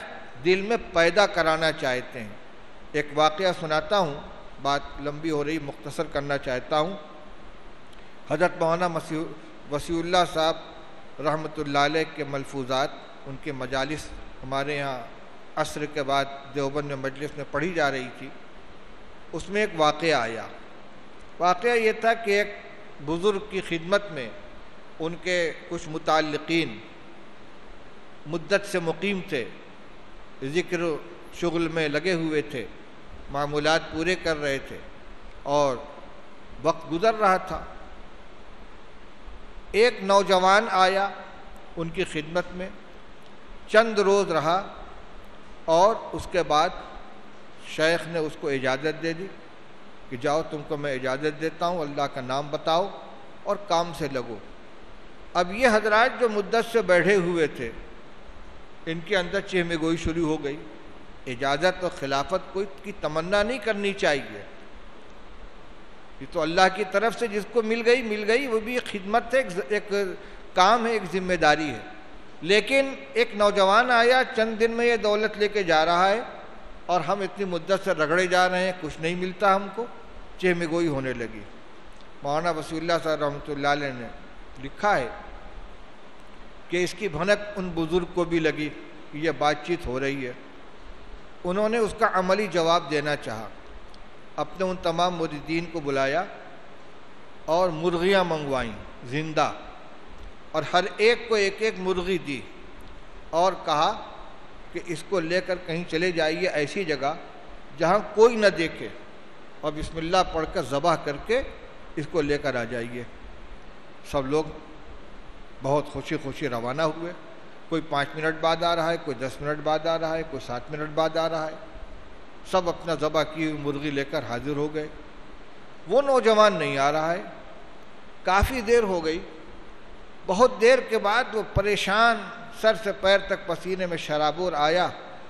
دل میں پیدا کرانا چاہتے ہیں. ایک واقعہ سناتا ہوں, بات لمبی ہو رہی, مختصر کرنا چاہتا ہوں. حضرت مولانا وسیع اللہ صاحب رحمۃ اللہ علیہ کے ملفوظات, ان کے مجالس ہمارے یہاں عصر کے بعد دیوبند میں مجلس میں پڑھی جا رہی تھی. اس میں ایک واقعہ آیا. واقعہ یہ تھا کہ ایک بزرگ کی خدمت میں ان کے کچھ متعلقین مدت سے مقیم تھے, ذکر شغل میں لگے ہوئے تھے, معمولات پورے کر رہے تھے اور وقت گزر رہا تھا. ایک نوجوان آیا ان کی خدمت میں, چند روز رہا اور اس کے بعد شیخ نے اس کو اجازت دے دی کہ جاؤ تم کو میں اجازت دیتا ہوں, اللہ کا نام بتاؤ اور کام سے لگو. اب یہ حضرات جو مدت سے بیٹھے ہوئے تھے ان کے اندر چہمے گوئی شروع ہو گئی. اجازت اور خلافت کوئی کی تمنا نہیں کرنی چاہیے, یہ تو اللہ کی طرف سے جس کو مل گئی, وہ بھی ایک خدمت ہے, ایک کام ہے, ایک ذمہ داری ہے. لیکن ایک نوجوان آیا, چند دن میں یہ دولت لے کے جا رہا ہے اور ہم اتنی مدت سے رگڑے جا رہے ہیں, کچھ نہیں ملتا ہم کو, چہمے گوئی ہونے لگی. مولانا وسیع اللہ صاحب رحمۃ اللہ علیہ نے لکھا ہے کہ اس کی بھنک ان بزرگ کو بھی لگی کہ یہ بات چیت ہو رہی ہے. انہوں نے اس کا عملی جواب دینا چاہا. اپنے ان تمام مریدین کو بلایا اور مرغیاں منگوائیں زندہ, اور ہر ایک کو ایک ایک مرغی دی اور کہا کہ اس کو لے کر کہیں چلے جائیے ایسی جگہ جہاں کوئی نہ دیکھے, اور بسم اللہ پڑھ کر ذبح کر کے اس کو لے کر آ جائیے. سب لوگ بہت خوشی خوشی روانہ ہوئے. کوئی 5 منٹ بعد آ رہا ہے, کوئی 10 منٹ بعد آ رہا ہے, کوئی 7 منٹ بعد آ رہا ہے. سب اپنا ذبح کی ہوئی مرغی لے کر حاضر ہو گئے. وہ نوجوان نہیں آ رہا ہے. کافی دیر ہو گئی. بہت دیر کے بعد وہ پریشان, سر سے پیر تک پسینے میں شرابور آیا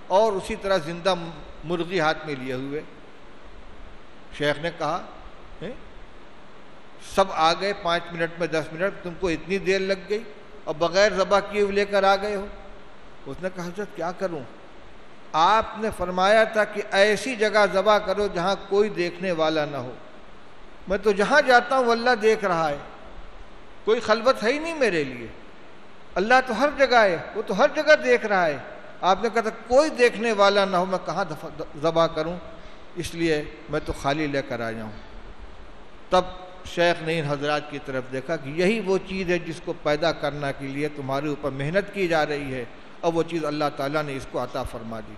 اور اسی طرح زندہ مرغی ہاتھ میں لیے ہوئے. شیخ نے کہا سب آ گئے 5 منٹ میں 10 منٹ, تم کو اتنی دیر لگ گئی اور بغیر ذبح کیے ہوئے لے کر آ گئے ہو. اس نے کہا حضرت کیا کروں, آپ نے فرمایا تھا کہ ایسی جگہ ذبح کرو جہاں کوئی دیکھنے والا نہ ہو. میں تو جہاں جاتا ہوں اللہ دیکھ رہا ہے, کوئی خلوت ہے ہی نہیں میرے لیے. اللہ تو ہر جگہ ہے, وہ تو ہر جگہ دیکھ رہا ہے. آپ نے کہا تھا کوئی دیکھنے والا نہ ہو, میں کہاں ذبح کروں, اس لیے میں تو خالی لے کر آ جاؤں. تب شیخ نے ان حضرات کی طرف دیکھا کہ یہی وہ چیز ہے جس کو پیدا کرنے کے لیے تمہارے اوپر محنت کی جا رہی ہے, اور وہ چیز اللہ تعالیٰ نے اس کو عطا فرما دی.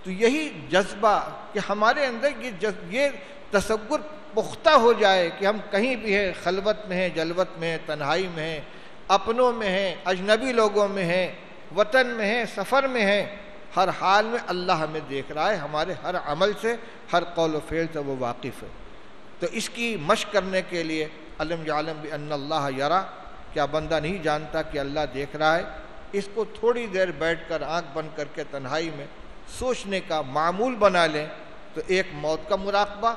تو یہی جذبہ کہ ہمارے اندر یہ تصور پختہ ہو جائے کہ ہم کہیں بھی ہیں, خلوت میں ہیں, جلوت میں ہیں, تنہائی میں ہیں, اپنوں میں ہیں, اجنبی لوگوں میں ہیں, وطن میں ہیں, سفر میں ہیں, ہر حال میں اللہ ہمیں دیکھ رہا ہے. ہمارے ہر عمل سے, ہر قول و فعل سے وہ واقف ہے. تو اس کی مشق کرنے کے لیے علم یعلم بان اللہ یرا, کیا بندہ نہیں جانتا کہ اللہ دیکھ رہا ہے, اس کو تھوڑی دیر بیٹھ کر آنکھ بند کر کے تنہائی میں سوچنے کا معمول بنا لیں. تو ایک موت کا مراقبہ,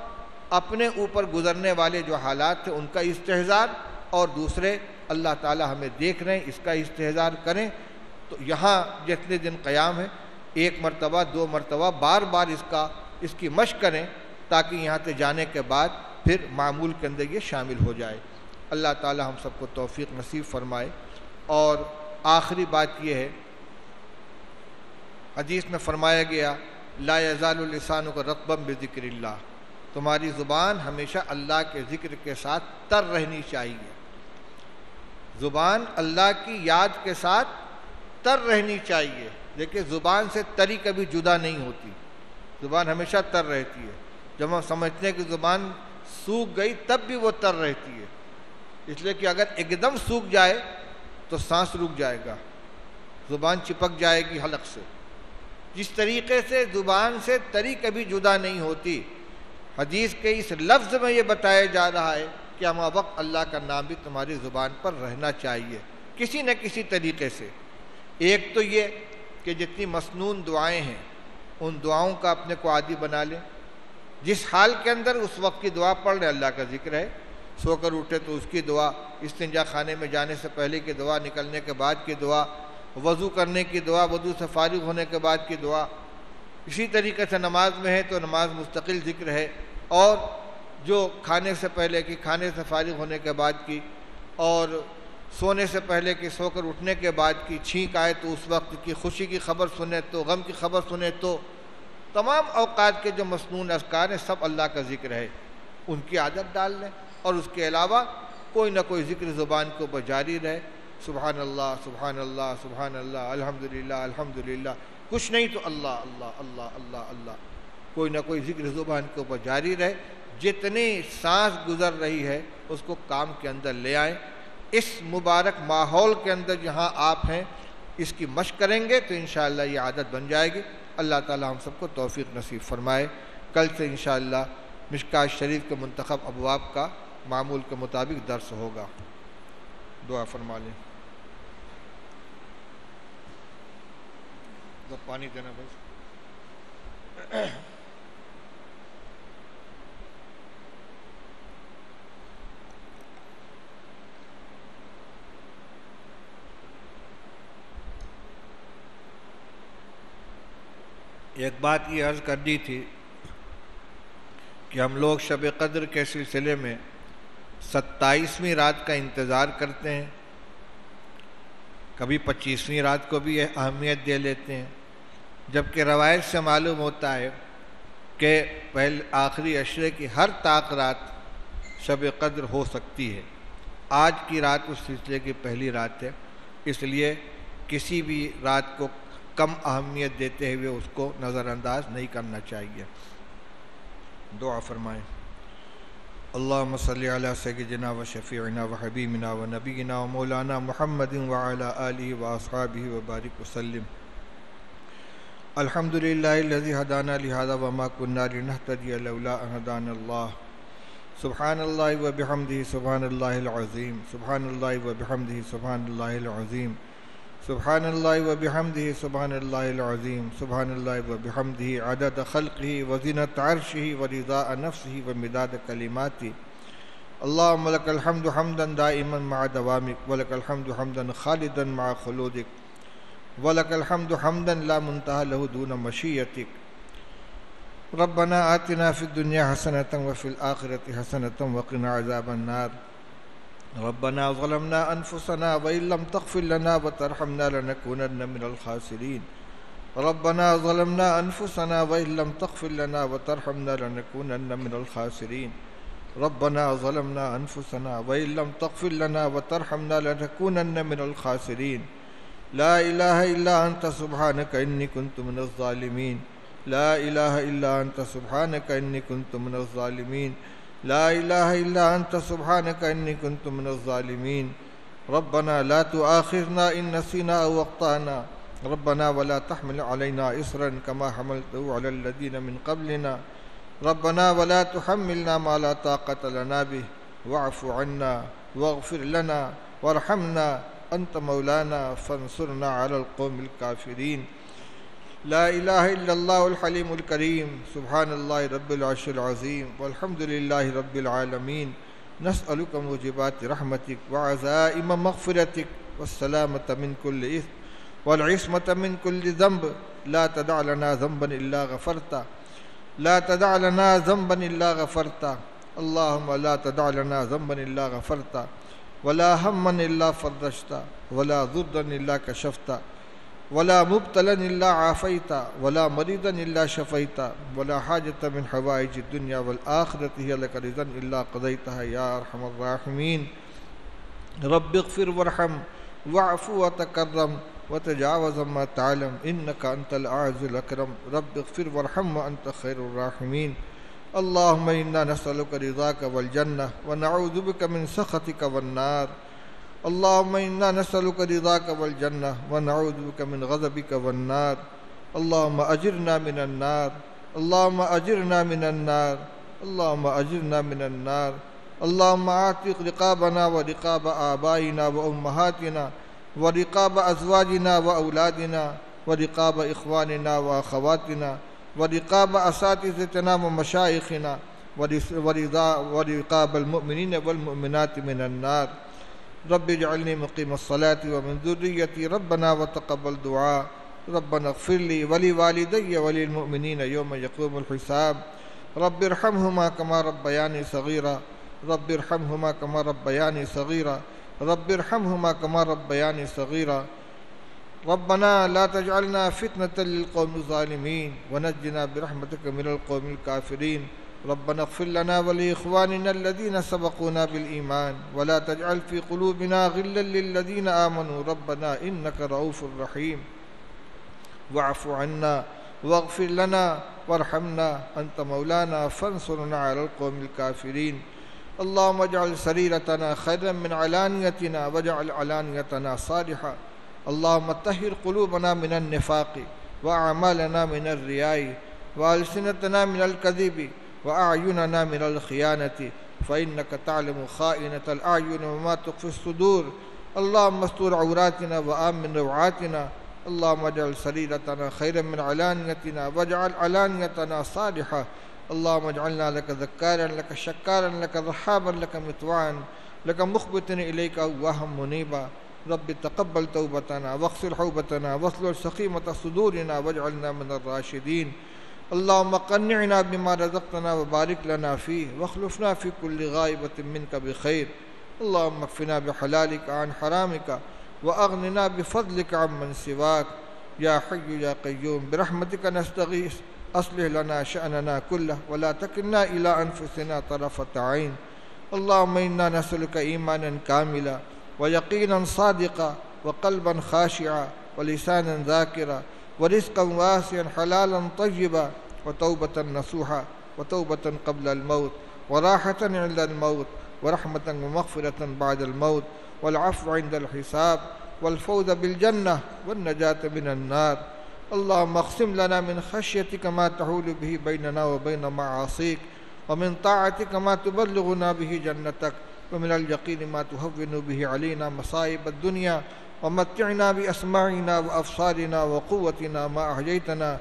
اپنے اوپر گزرنے والے جو حالات تھے ان کا استحضار, اور دوسرے اللہ تعالی ہمیں دیکھ رہے ہیں اس کا استحضار کریں. تو یہاں جتنے دن قیام ہے 1 مرتبہ 2 مرتبہ بار بار اس کی مشق کریں, تاکہ یہاں سے جانے کے بعد پھر معمول کے اندر یہ شامل ہو جائے. اللہ تعالی ہم سب کو توفیق نصیب فرمائے. اور آخری بات یہ ہے, حدیث میں فرمایا گیا لا یزال لسانک رطبا بذکر اللہ, تمہاری زبان ہمیشہ اللہ کے ذکر کے ساتھ تر رہنی چاہیے. زبان اللہ کی یاد کے ساتھ تر رہنی چاہیے. دیکھیں زبان سے تری کبھی جدا نہیں ہوتی, زبان ہمیشہ تر رہتی ہے. جب ہم سمجھتے ہیں کہ زبان سوکھ گئی تب بھی وہ تر رہتی ہے, اس لیے کہ اگر ایک دم سوکھ جائے تو سانس رک جائے گا, زبان چپک جائے گی حلق سے. جس طریقے سے زبان سے تری کبھی جدا نہیں ہوتی, حدیث کے اس لفظ میں یہ بتایا جا رہا ہے کہ ہم وقت اللہ کا نام بھی تمہاری زبان پر رہنا چاہیے کسی نہ کسی طریقے سے. ایک تو یہ کہ جتنی مسنون دعائیں ہیں ان دعاؤں کا اپنے کو عادی بنا لیں، جس حال کے اندر اس وقت کی دعا پڑھ لیں، اللہ کا ذکر ہے، سو کر اٹھے تو اس کی دعا، استنجا خانے میں جانے سے پہلے کی دعا، نکلنے کے بعد کی دعا، وضو کرنے کی دعا، وضو سے فارغ ہونے کے بعد کی دعا، اسی طریقے سے نماز میں ہے تو نماز مستقل ذکر ہے، اور جو کھانے سے پہلے کی، کھانے سے فارغ ہونے کے بعد کی، اور سونے سے پہلے کی، سو کر اٹھنے کے بعد کی، چھینک آئے تو اس وقت کی، خوشی کی خبر سنے تو، غم کی خبر سنے تو، تمام اوقات کے جو مسنون اذکار ہیں سب اللہ کا ذکر ہے، ان کی عادت ڈال لیں، اور اس کے علاوہ کوئی نہ کوئی ذکر زبان کے اوپر جاری رہے، سبحان اللہ سبحان اللہ سبحان اللہ، الحمدللہ الحمدللہ، کچھ نہیں تو اللہ اللہ اللہ اللہ اللہ، کوئی نہ کوئی ذکر زبان کے اوپر جاری رہے، جتنی سانس گزر رہی ہے اس کو کام کے اندر لے آئیں، اس مبارک ماحول کے اندر جہاں آپ ہیں اس کی مشق کریں گے تو انشاءاللہ یہ عادت بن جائے گی۔ اللہ تعالی ہم سب کو توفیق نصیب فرمائے۔ کل سے انشاءاللہ مشکات شریف کے منتخب ابواب کا معمول کے مطابق درس ہوگا، دعا فرما لیں۔ پانی دینا بس۔ ایک بات یہ عرض کرنی تھی کہ ہم لوگ شب قدر کے سلسلے میں 27ویں رات کا انتظار کرتے ہیں، کبھی 25ویں رات کو بھی اہمیت دے لیتے ہیں، جبکہ روایت سے معلوم ہوتا ہے کہ آخری عشرے کی ہر طاق رات شب قدر ہو سکتی ہے۔ آج کی رات اس سلسلے کی پہلی رات ہے، اس لیے کسی بھی رات کو کم اہمیت دیتے ہوئے اس کو نظر انداز نہیں کرنا چاہیے۔ دعا فرمائیں۔ اللہم صلی علی سیدنا و شفیعنا و حبیبنا و نبینا و مولانا محمد وعلی آلہ و اصحابہ و بارک وسلم۔ الحمدللہ الذی ہدانا لہذا وما کننا لنہتدی لولا ان ہدانا اللہ۔ سبحان اللہ و بحمدہ سبحان اللہ العظیم، سبحان اللہ و بحمدہ سبحان اللہ العظیم، سبحان اللہ و بحمدہ سبحان اللہ العظیم، سبحان اللہ و بحمدہ عدد خلقہ و زنۃ عرشہ و رضاء نفسہ و مداد کلماتہ۔ اللہم لک الحمد حمدا دائما مع دوامک، ولک الحمد حمدا خالدا مع خلودک، ولک الحمد حمدا لا منتہى له دون مشیتک۔ ربنا آتنا فی الدنیا حسنۃ وفی الآخرۃ حسنۃ وقنا عذاب النار۔ ربنا ظلمنا انفسنا وان لم تغفر لنا وترحمنا لنكونن من الخاسرین۔ ربنا ظلمنا انفسنا وان لم تغفر لنا وترحمنا لنكونن من الخاسرین۔ ربنا ظلمنا انفسنا وان لم تغفر لنا وترحمنا لنكونن من الخاسرین۔ لا الہ الا انت سبحانک انی کنت من الظالمین، لا الہ الا انت سبحانک انی کنت من الظالمین، لا الہ الا انت سبحانک انی کنت من الظالمین۔ ربنا لا تؤاخذنا ان نسینا او اخطأنا، ربنا ولا تحمل علینا اصرا کما حملته علی الذین من قبلنا، ربنا ولا تحملنا ما لا طاقۃ لنا به، واعف عنا واغفر لنا وارحمنا انت مولانا فانصرنا علی القوم الکافرین۔ لا الہ الا اللہ الحلیم الکریم، سبحان اللہ رب العرش العظیم، والحمد للہ رب العالمین۔ نسألک موجبات رحمتک وعزائم مغفرتک والسلامة من کل اثم والعصمة من کل ذنب، لا تدع لنا ذنبا الا غفرتا، لا تدع لنا ذنبا الا غفرتا، اللہم لا تدع لنا ذنبا الا غفرتا، ولا ہما الا فرجتا، ولا ضرا الا کشفتا، ولا مبتلا الا عافیتا، ولا مریضا الا شفیتا، ولا حاجۃ من حوائج الدنیا والآخرۃ ہی لک رضا الا قضیتها یا ارحم الراحمین۔ رب اغفر وارحم واعف وتکرم وتجاوز ما تعلم انک انت الاعز الاکرم۔ رب اغفر وارحم وانت خیر الراحمین۔ اللہم انا نسألک رضاک والجنہ ونعوذ بک من سخطک والنار۔ اللہم انا نسألک رضاک والجنہ ونعوذ بک من غضبک والنار۔ اللہم اجرنا من النار، اللہم اجرنا من النار، اللہم اجرنا من النار۔ اللہم اعتق رقابنا ورقاب آبائنا وامہاتنا ورقاب أزواجنا وأولادنا ورقاب إخواننا وأخواتنا ورقاب أساتذتنا ومشايخنا ورقاب المؤمنين والمؤمنات من النار. رب اجعلني مقيم الصلاة ومن ذريتي ربنا وتقبل دعاء. ربنا اغفر لي ولوالدي وللمؤمنين يوم يقوم الحساب. رب ارحمهما كما ربياني صغيرا. رب ارحمهما كما ربياني صغيرا. رب ارحمهما كما ربياني صغيرا. ربنا لا تجعلنا فتنة للقوم الظالمين ونجنا برحمتك من القوم الكافرين. ربنا اغفر لنا ولإخواننا الذين سبقونا بالإيمان ولا تجعل في قلوبنا غلا للذين آمنوا ربنا إنك رؤوف رحيم. واعف عنا واغفر لنا وارحمنا أنت مولانا فانصرنا على القوم الكافرين. اللهم اجعل سريرتنا خيرا من علانيتنا واجعل علانيتنا صالحة. اللهم طهر قلوبنا من النفاق وأعمالنا من الرياء وألسنتنا من الكذب وأعيننا من الخيانة فإنك تعلم خائنة الأعين وما تخفي الصدور. اللهم استر عوراتنا وآمن روعاتنا. اللهم اجعل سريرتنا خيرا من علانيتنا واجعل علانيتنا صالحة. اللهم اجعلنا لك ذكارا لك شكارا لك رحابا لك مطواعا لك مخبتا إليك أواها منيبا. رب تقبل توبتنا واغسل حوبتنا واصلح سقيمة صدورنا واجعلنا من الراشدين. اللهم قنعنا بما رزقتنا وبارك لنا فيه واخلفنا في كل غائبة منك بخير. اللهم اكفنا بحلالك عن حرامك وأغننا بفضلك عمن سواك. يا حي يا قيوم برحمتك نستغيث أصلح لنا شأننا كله ولا تكلنا إلى أنفسنا طرفة عين. اللهم إنا نسألك إيمانا كاملا ويقينا صادقا وقلبا خاشعا ولسانا ذاكرا ورزقا واسعا حلالا طيبا وتوبة نصوحا وتوبة قبل الموت وراحة عند الموت ورحمة ومغفرة بعد الموت والعفو عند الحساب والفوز بالجنة والنجاة من النار. اللهم اقسم لنا من خشيتك ما تحول به بيننا وبين معاصيك ومن طاعتك ما تبلغنا به جنتك ومن اليقين ما تهون به علينا مصائب الدنيا ومتعنا بأسماعنا وأبصارنا وقوتنا ما أحييتنا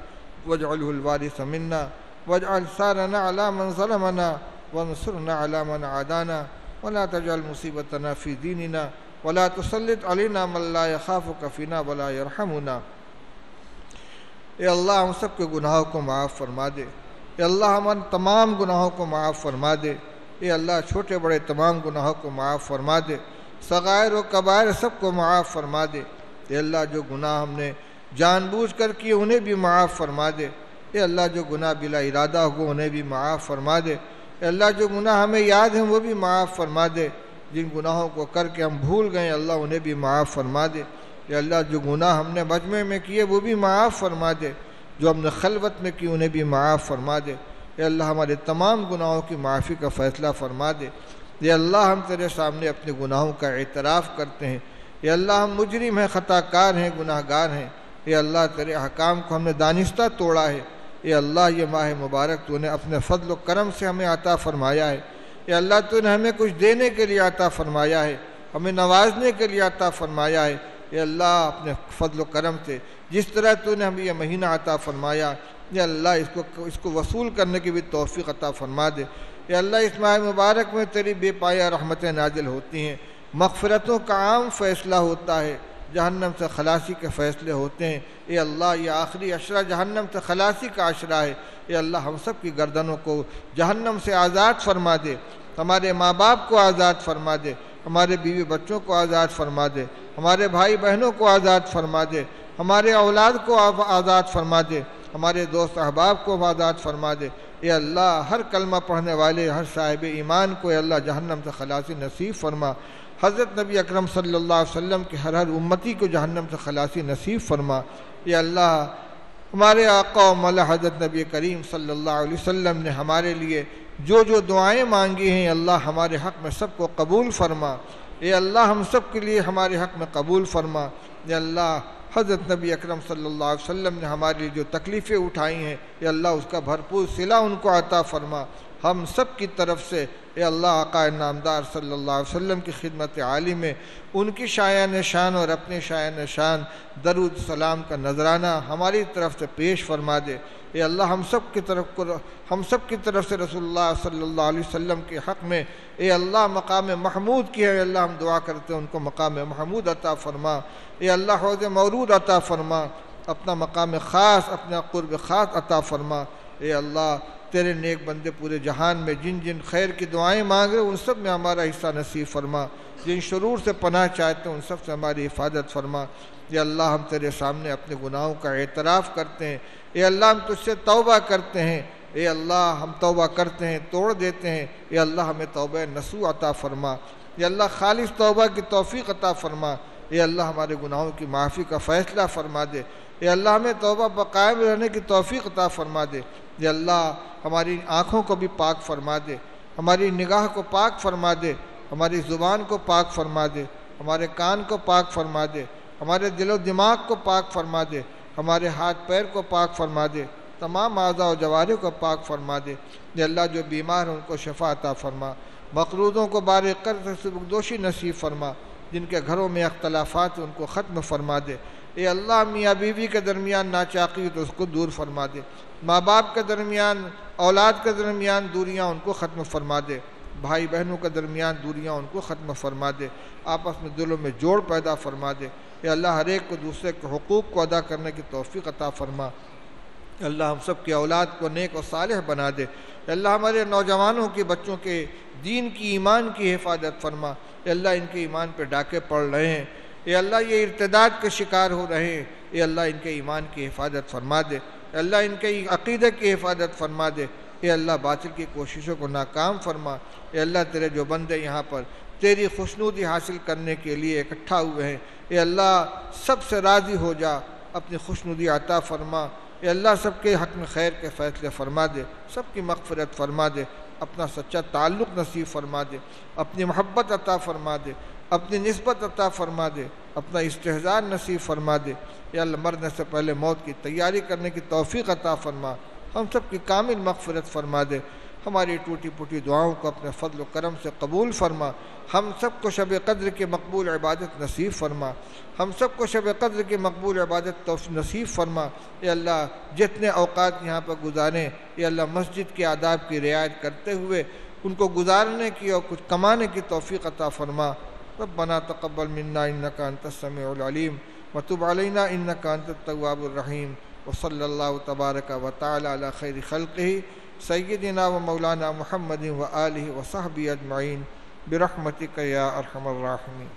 واجعله الوارث منا واجعل ثارنا على من ظلمنا وانصرنا على من عادانا ولا تجعل مصيبتنا في ديننا ولا تسلط علينا من لا يخافك فينا ولا يرحمنا. اے اللہ ہم سب کے گناہوں کو معاف فرما دے. اے اللہ ہمارے تمام گناہوں کو معاف فرما دے. اے اللہ چھوٹے بڑے تمام گناہوں کو معاف فرما دے. صغائر و کبائر سب کو معاف فرما دے. اے اللہ جو گناہ ہم نے جان بوجھ کر کیے انہیں بھی معاف فرما دے. اے اللہ جو گناہ بلا ارادہ ہو انہیں بھی معاف فرما دے. اے اللہ جو گناہ ہمیں یاد ہیں وہ بھی معاف فرما دے. جن گناہوں کو کر کے ہم بھول گئے اللہ انہیں بھی معاف فرما دے. اے اللہ جو گناہ ہم نے مجمع میں کیے وہ بھی معاف فرما دے. جو ہم نے خلوت میں کی انہیں بھی معاف فرما دے. اے اللہ ہمارے تمام گناہوں کی معافی کا فیصلہ فرما دے. اے اللہ ہم تیرے سامنے اپنے گناہوں کا اعتراف کرتے ہیں. اے اللہ ہم مجرم ہیں، خطا کار ہیں، گناہ گار ہیں. اے اللہ تیرے احکام کو ہم نے دانستہ توڑا ہے. اے اللہ یہ ماہ مبارک تو نے اپنے فضل و کرم سے ہمیں عطا فرمایا ہے. اے اللہ تو نے ہمیں کچھ دینے کے لیے عطا فرمایا ہے، ہمیں نوازنے کے لیے عطا فرمایا ہے. اے اللہ اپنے فضل و کرم سے جس طرح تو نے ہمیں یہ مہینہ عطا فرمایا، اے اللہ اس کو وصول کرنے کی بھی توفیق عطا فرما دے. اے اللہ اس ماہ مبارک میں تیری بے پایہ رحمتیں نازل ہوتی ہیں، مغفرتوں کا عام فیصلہ ہوتا ہے، جہنم سے خلاصی کے فیصلے ہوتے ہیں. اے اللہ یہ آخری عشرہ جہنم سے خلاصی کا عشرہ ہے. اے اللہ ہم سب کی گردنوں کو جہنم سے آزاد فرما دے. ہمارے ماں باپ کو آزاد فرما دے، ہمارے بیوی بچوں کو آزاد فرما دے، ہمارے بھائی بہنوں کو آزاد فرما دے، ہمارے اولاد کو آزاد فرما دے، ہمارے دوست احباب کو آزاد فرما دے. اے اللہ ہر کلمہ پڑھنے والے ہر صاحب ایمان کو اے اللہ جہنم سے خلاصی نصیب فرما. حضرت نبی اکرم صلی اللہ علیہ وسلم کے ہر امتی کو جہنم سے خلاصی نصیب فرما. اے اللہ ہمارے آقا و مولا حضرت نبی کریم صلی اللہ علیہ وسلم نے ہمارے لیے جو دعائیں مانگی ہیں اللہ ہمارے حق میں سب کو قبول فرما. اے اللہ ہم سب کے لیے ہمارے حق میں قبول فرما. اے اللہ حضرت نبی اکرم صلی اللہ علیہ وسلم نے ہمارے لیے جو تکلیفیں اٹھائی ہیں اے اللہ اس کا بھرپور صلہ ان کو عطا فرما. ہم سب کی طرف سے اے اللہ آقا نامدار صلی اللہ علیہ وسلم کی خدمت عالی میں ان کی شایان شان اور اپنے شایان شان درود سلام کا نذرانہ ہماری طرف سے پیش فرما دے۔ اے اللہ ہم سب کی طرف سے رسول اللہ صلی اللہ علیہ وسلم کے حق میں اے اللہ مقام محمود کی ہے، اے اللہ ہم دعا کرتے ہیں ان کو مقام محمود عطا فرما۔ اے اللہ حوض مورود عطا فرما، اپنا مقام خاص، اپنا قرب خاص عطا فرما۔ اے اللہ تیرے نیک بندے پورے جہان میں جن جن خیر کی دعائیں مانگ رہے ان سب میں ہمارا حصہ نصیب فرما، جن شرور سے پناہ چاہتے ہیں ان سب سے ہماری حفاظت فرما۔ اے اللہ ہم تیرے سامنے اپنے گناہوں کا اعتراف کرتے ہیں، اے اللہ ہم تجھ سے توبہ کرتے ہیں، اے اللہ ہم توبہ کرتے ہیں، توڑ دیتے ہیں، اے اللہ ہمیں توبہ نصوح عطا فرما، اے اللہ خالص توبہ کی توفیق عطا فرما، اے اللہ ہمارے گناہوں کی معافی کا فیصلہ فرما دے، اے اللہ ہمیں توبہ پر قائم رہنے کی توفیق عطا فرما دے، اے اللہ ہماری آنکھوں کو بھی پاک فرما دے، ہماری نگاہ کو پاک فرما دے، ہماری زبان کو پاک فرما دے، ہمارے کان کو پاک فرما دے، ہمارے دل و دماغ کو پاک فرما دے، ہمارے ہاتھ پیر کو پاک فرما دے، تمام اعضاء و جوارح کو پاک فرما دے۔ اے اللہ جو بیمار ہیں ان کو شفا عطا فرما، مقروضوں کو بار قرض سے سبکدوشی نصیب فرما، جن کے گھروں میں اختلافات ہیں ان کو ختم فرما دے۔ اے اللہ میاں بیوی کے درمیان ناچاقی تو اس کو دور فرما دے، ماں باپ کے درمیان اولاد کے درمیان دوریاں ان کو ختم فرما دے، بھائی بہنوں کے درمیان دوریاں ان کو ختم فرما دے، آپس میں دلوں میں جوڑ پیدا فرما دے۔ اے اللہ ہر ایک کو دوسرے کے حقوق کو ادا کرنے کی توفیق عطا فرما۔ اے اللہ ہم سب کی اولاد کو نیک و صالح بنا دے۔ اے اللہ ہمارے نوجوانوں کی، بچوں کے دین کی، ایمان کی حفاظت فرما۔ اے اللہ ان کے ایمان پہ ڈاکے پڑ رہے ہیں، اے اللہ یہ ارتداد کے شکار ہو رہے ہیں، اے اللہ ان کے ایمان کی حفاظت فرما دے، اے اللہ ان کے عقیدے کی حفاظت فرما دے، اے اللہ باطل کی کوششوں کو ناکام فرما۔ اے اللہ تیرے جو بندے یہاں پر تیری خوشنودی حاصل کرنے کے لیے اکٹھا ہوئے ہیں، اے اللہ سب سے راضی ہو جا، اپنی خوشنودی عطا فرما۔ اے اللہ سب کے حق میں خیر کے فیصلے فرما دے، سب کی مغفرت فرما دے، اپنا سچا تعلق نصیب فرما دے، اپنی محبت عطا فرما دے، اپنی نسبت عطا فرما دے، اپنا استحضار نصیب فرما دے۔ اے اللہ مرنے سے پہلے موت کی تیاری کرنے کی توفیق عطا فرما، ہم سب کی کامل مغفرت فرما دے، ہماری ٹوٹی پھوٹی دعاؤں کو اپنے فضل و کرم سے قبول فرما، ہم سب کو شب قدر کی مقبول عبادت نصیب فرما، ہم سب کو شب قدر کی مقبول عبادت نصیب فرما۔ اے اللہ جتنے اوقات یہاں پر گزاریں، اے اللہ مسجد کے آداب کی رعایت کرتے ہوئے ان کو گزارنے کی اور کچھ کمانے کی توفیق عطا فرما۔ ربنا تقبل منا انک انت السمیع العلیم وتب علینا انک انت التواب الرحیم وصلی اللہ تبارک و تعالی علی خیر خلقہ سیدنا و مولانا محمد و آلہ و صحبہ اجمعین برحمتک یا ارحم الراحمین۔